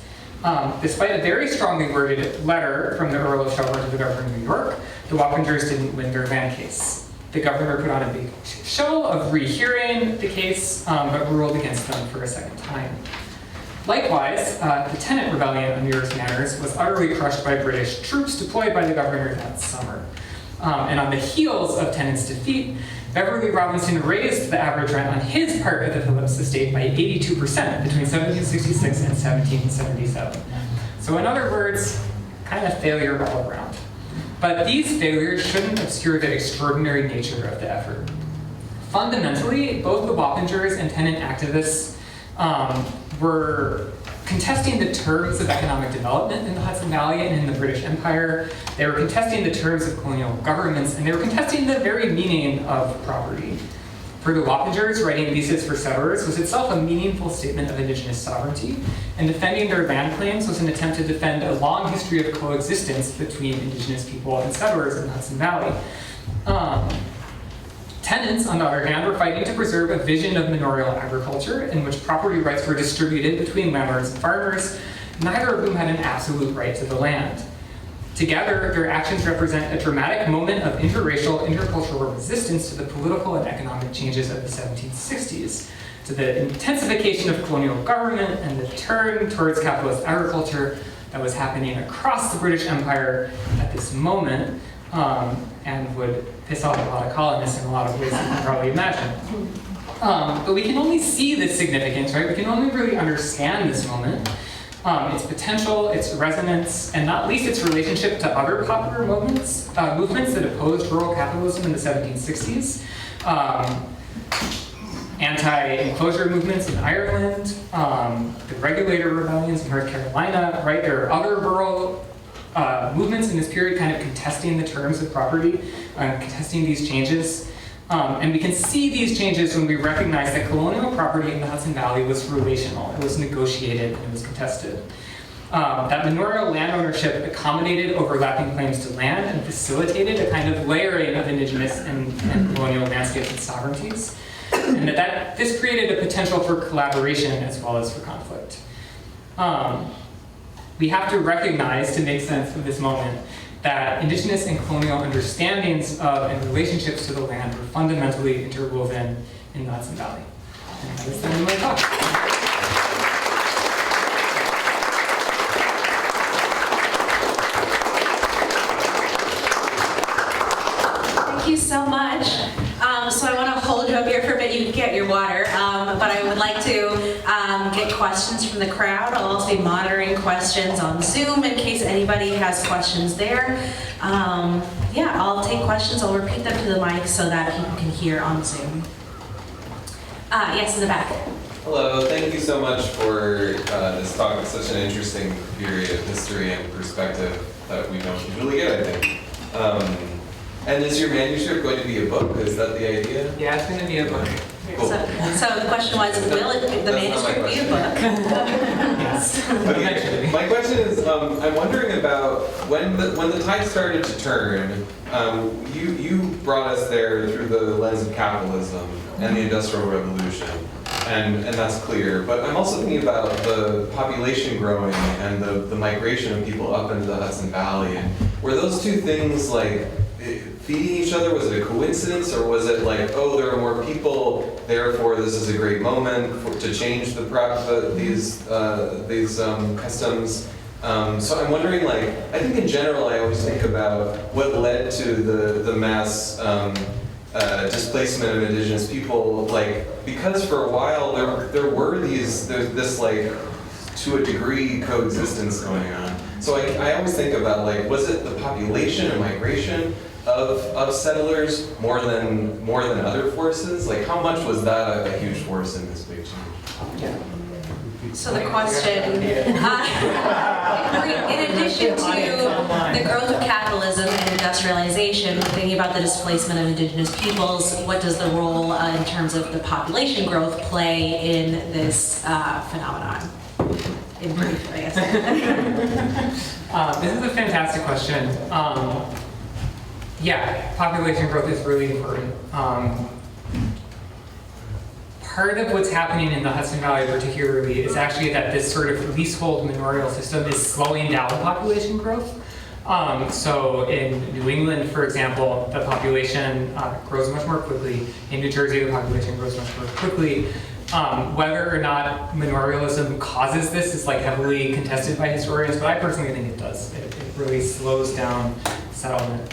Despite a very strongly worded letter from the Earl of Shelburne to the governor of New York, the Wappingers didn't win their land case. The governor put on a big show of rehearing the case, but ruled against them for a second time. Likewise, the tenant rebellion on New York's manors was utterly crushed by British troops deployed by the governor that summer. And on the heels of Tennant's defeat, Beverly Robinson raised the average rent on his part of the Phillips estate by 82% between 1766 and 1777. So in other words, kind of failure all around. But these failures shouldn't obscure the extraordinary nature of the effort. Fundamentally, both the Wappingers and tenant activists were contesting the terms of economic development in the Hudson Valley and in the British Empire. They were contesting the terms of colonial governments, and they were contesting the very meaning of property. For the Wappingers, writing Leases for Settlers was itself a meaningful statement of Indigenous sovereignty, and defending their land claims was an attempt to defend a long history of coexistence between Indigenous people and settlers in the Hudson Valley. Tenants, on the other hand, were fighting to preserve a vision of manorial agriculture in which property rights were distributed between landlords and farmers, neither of whom had an absolute right to the land. Together, their actions represent a dramatic moment of interracial, intercultural resistance to the political and economic changes of the 1760s, to the intensification of colonial government and the turn towards capitalist agriculture that was happening across the British Empire at this moment, and would piss off a lot of colonists in a lot of ways you can probably imagine. But we can only see this significance, right? We can only really understand this moment, its potential, its resonance, and not least its relationship to other popular movements that opposed rural capitalism in the 1760s. Anti-enclosure movements in Ireland, the regulator rebellions in North Carolina, right? There are other rural movements in this period kind of contesting the terms of property, contesting these changes. And we can see these changes when we recognize that colonial property in the Hudson Valley was relational, it was negotiated, and it was contested. That manorial land ownership accommodated overlapping claims to land and facilitated a kind of layering of indigenous and colonial landscapes and sovereignties. And that this created a potential for collaboration as well as for conflict. We have to recognize, to make sense of this moment, that indigenous and colonial understandings of and relationships to the land were fundamentally interwoven in the Hudson Valley. And that is the end of my talk. Thank you so much. So I want to hold you up here for a bit. You can get your water, but I would like to get questions from the crowd. I'll also be monitoring questions on Zoom in case anybody has questions there. Yeah, I'll take questions. I'll repeat them to the mic so that people can hear on Zoom. Yes, in the back. Hello, thank you so much for this talk. It's such an interesting period of history and perspective that we don't usually get, I think. And is your manuscript going to be a book? Is that the idea? Yeah, it's going to be a book. Cool. So the question was, will the manuscript be a book? Yes. Okay. My question is, I'm wondering about when the tide started to turn. You brought us there through the lens of capitalism and the Industrial Revolution, and that's clear. But I'm also thinking about the population growing and the migration of people up into the Hudson Valley. And were those two things like feeding each other? Was it a coincidence, or was it like, oh, there are more people, therefore this is a great moment to change these customs? So I'm wondering, like, I think in general I always think about what led to the mass displacement of indigenous people, like, because for a while there were this like, to a degree, coexistence going on. So I always think about, like, was it the population and migration of settlers more than other forces? Like, how much was that a huge force in this big change? Yeah. So the question, in addition to the growth of capitalism and industrialization, thinking about the displacement of indigenous peoples, what does the role in terms of the population growth play in this phenomenon? In brief, I guess. This is a fantastic question. Yeah, population growth is really important. Part of what's happening in the Hudson Valley particularly is actually that this sort of leasehold manorial system is slowing down population growth. So in New England, for example, the population grows much more quickly. In New Jersey, the population grows much more quickly. Whether or not manorialism causes this is like heavily contested by historians, but I personally think it does. It really slows down settlement.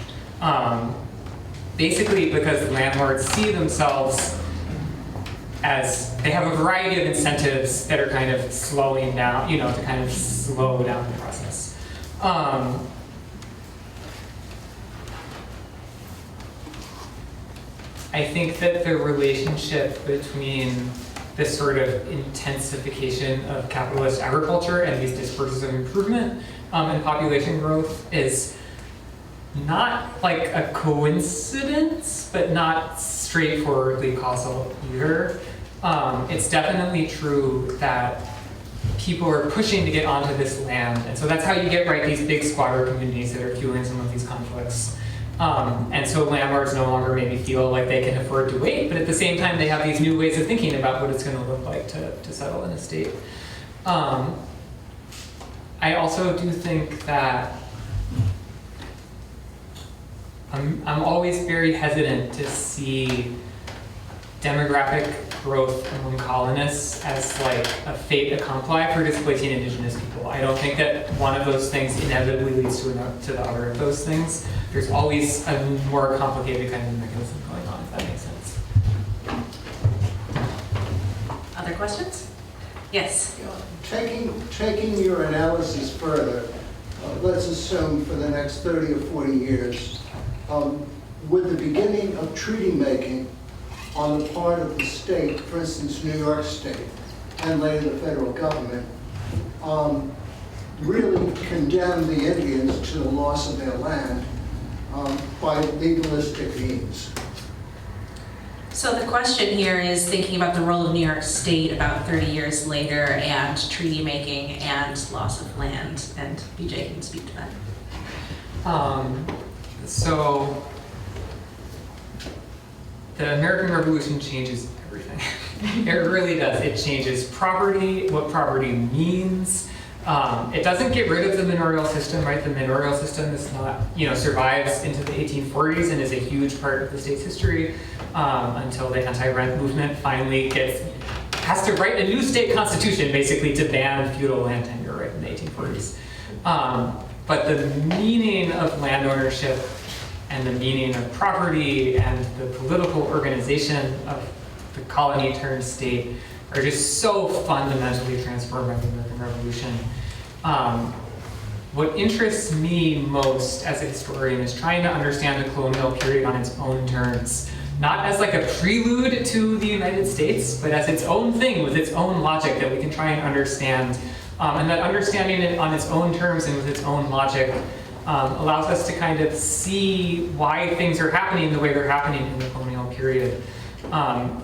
Basically because landlords see themselves as, they have a variety of incentives that are kind of slowing down, to kind of slow down the process. I think that the relationship between this sort of intensification of capitalist agriculture and these discourses of improvement and population growth is not like a coincidence, but not straightforwardly causal either. It's definitely true that people are pushing to get onto this land, and so that's how you get these big squatter communities that are fueling some of these conflicts. And so landlords no longer maybe feel like they can afford to wait, but at the same time they have these new ways of thinking about what it's going to look like to settle an estate. I also do think that I'm always very hesitant to see demographic growth among colonists as like a fait accompli for displacing indigenous people. I don't think that one of those things inevitably leads to the other of those things. There's always a more complicated kind of mechanism going on, if that makes sense. Other questions? Yes. Taking your analysis further, let's assume for the next 30 or 40 years, with the beginning of treaty making on the part of the state, for instance, New York State, and later the federal government, really condemn the Indians to the loss of their land by legalistic means. So the question here is thinking about the role of New York State about 30 years later and treaty making and loss of land, and BJ can speak to that. So the American Revolution changes everything. It really does. It changes property, what property means. It doesn't get rid of the manorial system, right? The manorial system is not, survives into the 1840s and is a huge part of the state's history until the anti-rent movement finally has to write a new state constitution basically to ban feudal land tenure, right, in the 1840s. But the meaning of land ownership and the meaning of property and the political organization of the colony turned state are just so fundamentally transformed by the American Revolution. What interests me most as a historian is trying to understand the colonial period on its own terms, not as like a prelude to the United States, but as its own thing with its own logic that we can try and understand. And that understanding it on its own terms and with its own logic allows us to kind of see why things are happening the way they're happening in the colonial period.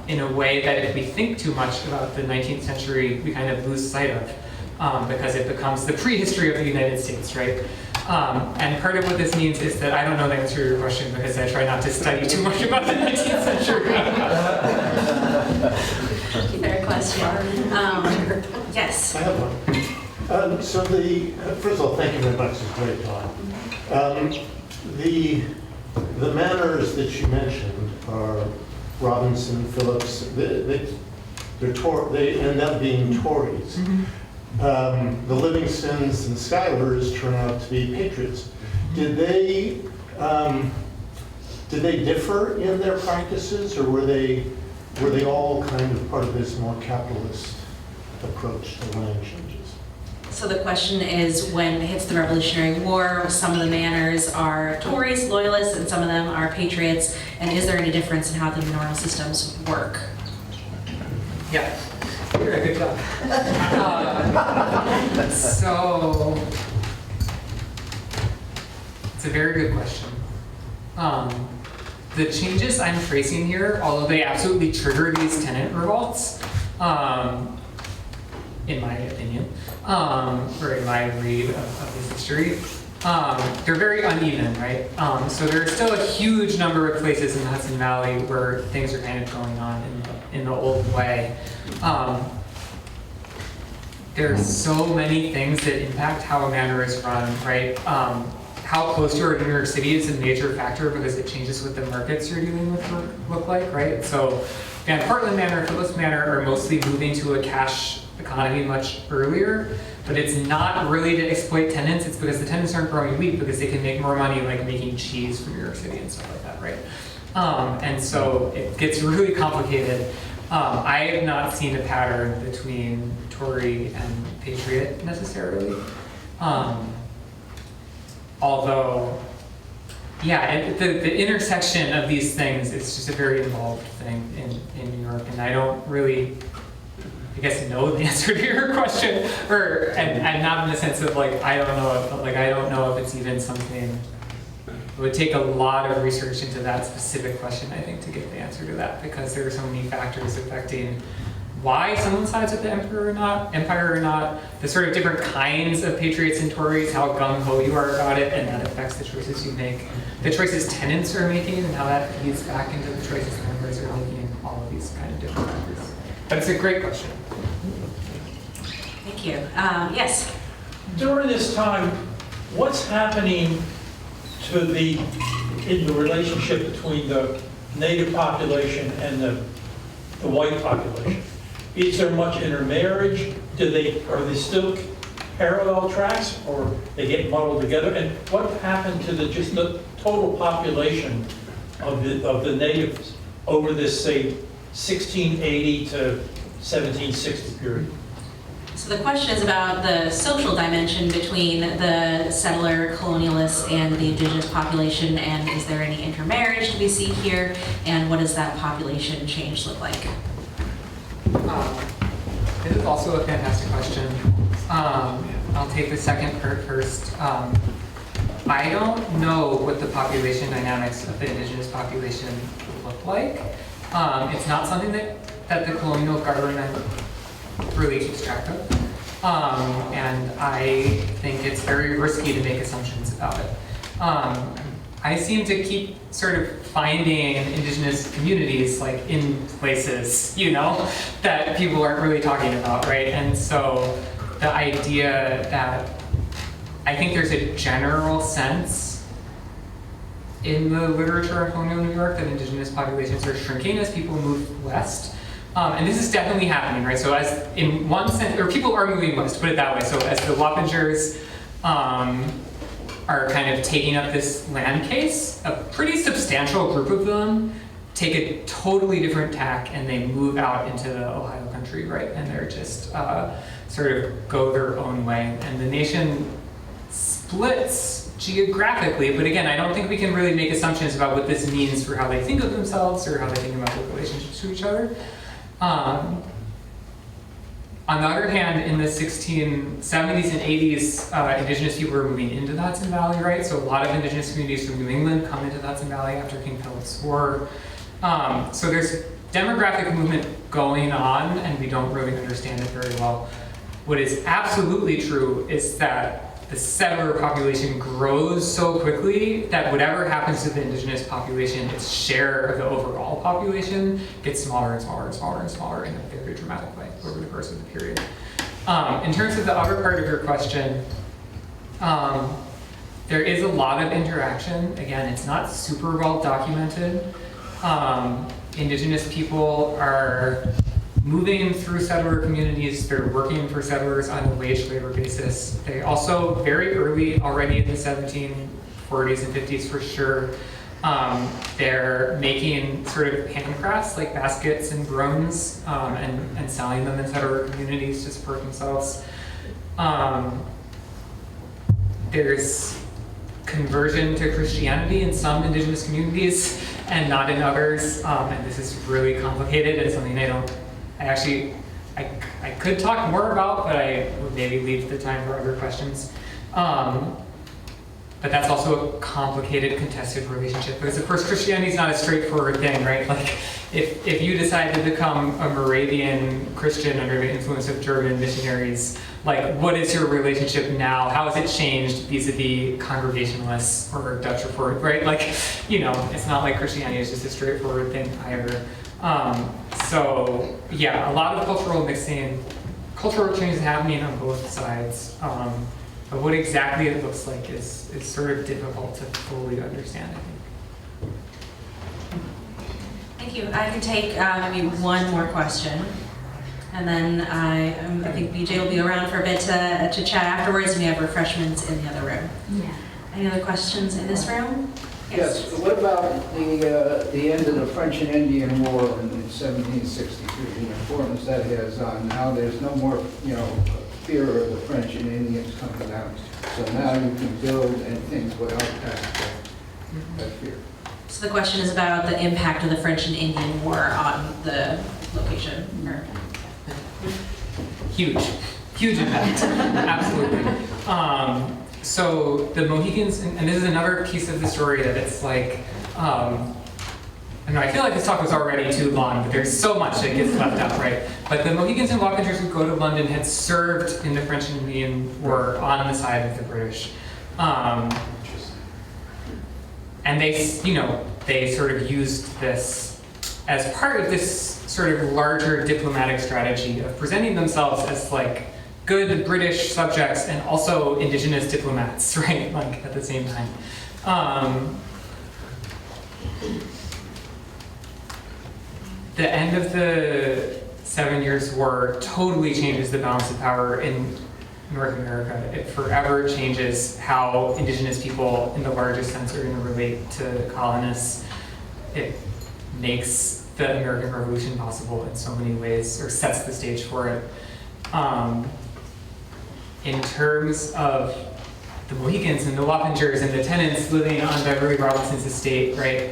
In a way that if we think too much about the 19th century, we kind of lose sight of, because it becomes the prehistory of the United States, right? And part of what this means is that I don't know the answer to your question because I try not to study too much about the 19th century. Fair question. Yes. I have one. First of all, thank you very much. It's a great talk. The manners that you mentioned are Robinson, Phillips. They end up being Tories. The Livingstons and Schuyler's turn out to be patriots. Did they differ in their practices, or were they all kind of part of this more capitalist approach to land changes? So the question is, when it hits the Revolutionary War, some of the manners are Tories, loyalists, and some of them are patriots, and is there any difference in how the manorial systems work? Yeah, you're a good job. So, it's a very good question. The changes I'm tracing here, although they absolutely trigger these tenant revolts, in my opinion, or in my read of this history, they're very uneven, right? So there's still a huge number of places in the Hudson Valley where things are kind of going on in the old way. There's so many things that impact how a manor is run, right? How close you are to New York City is a major factor because it changes what the markets you're dealing with look like, right? So Van Cortlandt Manor, Phillips Manor are mostly moving to a cash economy much earlier, but it's not really to exploit tenants. It's because the tenants aren't growing wheat because they can make more money like making cheese from New York City and stuff like that, right? And so it gets really complicated. I have not seen a pattern between Tory and Patriot necessarily. Although, yeah, the intersection of these things is just a very involved thing in New York, and I don't really, I guess, know the answer to your question, and not in the sense of like I don't know if it's even something. It would take a lot of research into that specific question, I think, to get the answer to that, because there are so many factors affecting why someone sides with the empire or not, the sort of different kinds of patriots and Tories, how gung-ho you are about it, and that affects the choices you make, the choices tenants are making, and how that feeds back into the choices members are making, all of these kind of different factors. But it's a great question. Thank you. Yes. During this time, what's happening in the relationship between the native population and the white population? Is there much intermarriage? Are they still parallel tracks, or they get muddled together? And what happened to just the total population of the natives over this, say, 1680 to 1760 period? So the question is about the social dimension between the settler, colonialists, and the indigenous population, and is there any intermarriage to be seen here, and what does that population change look like? This is also a fantastic question. I'll take the second part first. I don't know what the population dynamics of the indigenous population look like. It's not something that the colonial government really keeps track of. And I think it's very risky to make assumptions about it. I seem to keep sort of finding indigenous communities like in places, you know, that people aren't really talking about, right? And so the idea that I think there's a general sense in the literature of colonial New York that indigenous populations are shrinking as people move west. And this is definitely happening, right? So as in one sense, or people are moving west, put it that way. So as the Wappingers are kind of taking up this land case, a pretty substantial group of them take a totally different tack and they move out into the Ohio country, right? And they're just sort of go their own way. And the nation splits geographically, but again, I don't think we can really make assumptions about what this means for how they think of themselves or how they think about their relationships to each other. On the other hand, in the 1670s and 80s, indigenous people were moving into the Hudson Valley, right? So a lot of indigenous communities from New England come into the Hudson Valley after King Philip's War. So there's demographic movement going on, and we don't really understand it very well. What is absolutely true is that the settler population grows so quickly that whatever happens to the indigenous population, its share of the overall population gets smaller and smaller and smaller and smaller in a very dramatic way over the course of the period. In terms of the other part of your question, there is a lot of interaction. Again, it's not super well documented. Indigenous people are moving through settler communities, they're working for settlers on a wage labor basis. They also, very early, already in the 1740s and 50s for sure, they're making sort of handcrafts like baskets and brooms and selling them in settler communities to support themselves. There's conversion to Christianity in some indigenous communities and not in others, and this is really complicated and something I could talk more about, but I would maybe leave the time for other questions. But that's also a complicated, contested relationship because, of course, Christianity is not a straightforward thing, right? Like, if you decide to become a Moravian Christian under the influence of German missionaries, like, what is your relationship now? How has it changed vis-a-vis Congregationalists or Dutch Reformed, right? Like, you know, it's not like Christianity is just a straightforward thing either. So yeah, a lot of cultural mixing, cultural changes happening on both sides. But what exactly it looks like is sort of difficult to fully understand, I think. Thank you. I can take maybe one more question. And then I think BJ will be around for a bit to chat afterwards, and we have refreshments in the other room. Yeah. Any other questions in this room? Yes. What about the end of the French and Indian War in 1763, the importance that has on now there's no more, fear of the French and Indians coming down. So now you can build and things without that fear. So the question is about the impact of the French and Indian War on the location. Or... Huge impact, absolutely. So the Mohicans, and this is another piece of the story that it's like, I know, I feel like this talk was already too long, but there's so much that gets left out, right? But the Mohicans and Wapengers who go to London had served in the French and Indian War on the side of the British. And they, they sort of used this as part of this sort of larger diplomatic strategy of presenting themselves as like good British subjects and also indigenous diplomats, right? Like at the same time. The end of the 7 Years' War totally changes the balance of power in North America. It forever changes how indigenous people in the largest sense are going to relate to colonists. It makes the American Revolution possible in so many ways, or sets the stage for it. In terms of the Mohicans and the Wapengers and the tenants living on Beverly Robinson's estate, right?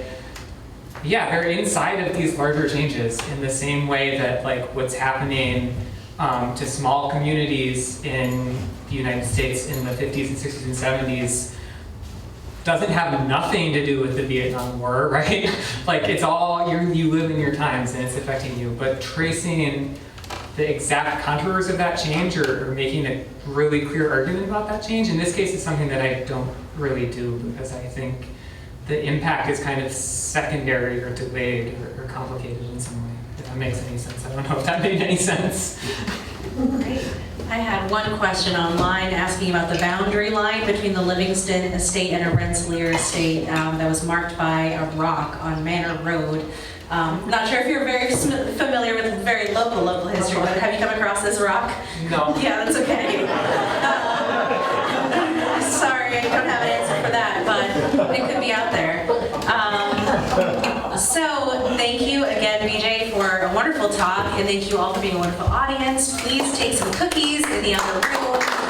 Yeah, they're inside of these larger changes in the same way that like what's happening to small communities in the United States in the 50s and 60s and 70s doesn't have nothing to do with the Vietnam War, right? Like it's all, you live in your times and it's affecting you, but tracing the exact contours of that change or making a really clear argument about that change, in this case, is something that I don't really do because I think the impact is kind of secondary or delayed or complicated in some way, if that makes any sense. I don't know if that made any sense. Great. I had one question online asking about the boundary line between the Livingston estate and a Rensselaer estate that was marked by a rock on Manor Road. Not sure if you're very familiar with very local history, but have you come across this rock? No. Yeah, that's okay. Sorry, I don't have an answer for that, but it could be out there. So thank you again, BJ, for a wonderful talk, and thank you all for being a wonderful audience. Please take some cookies in the other room.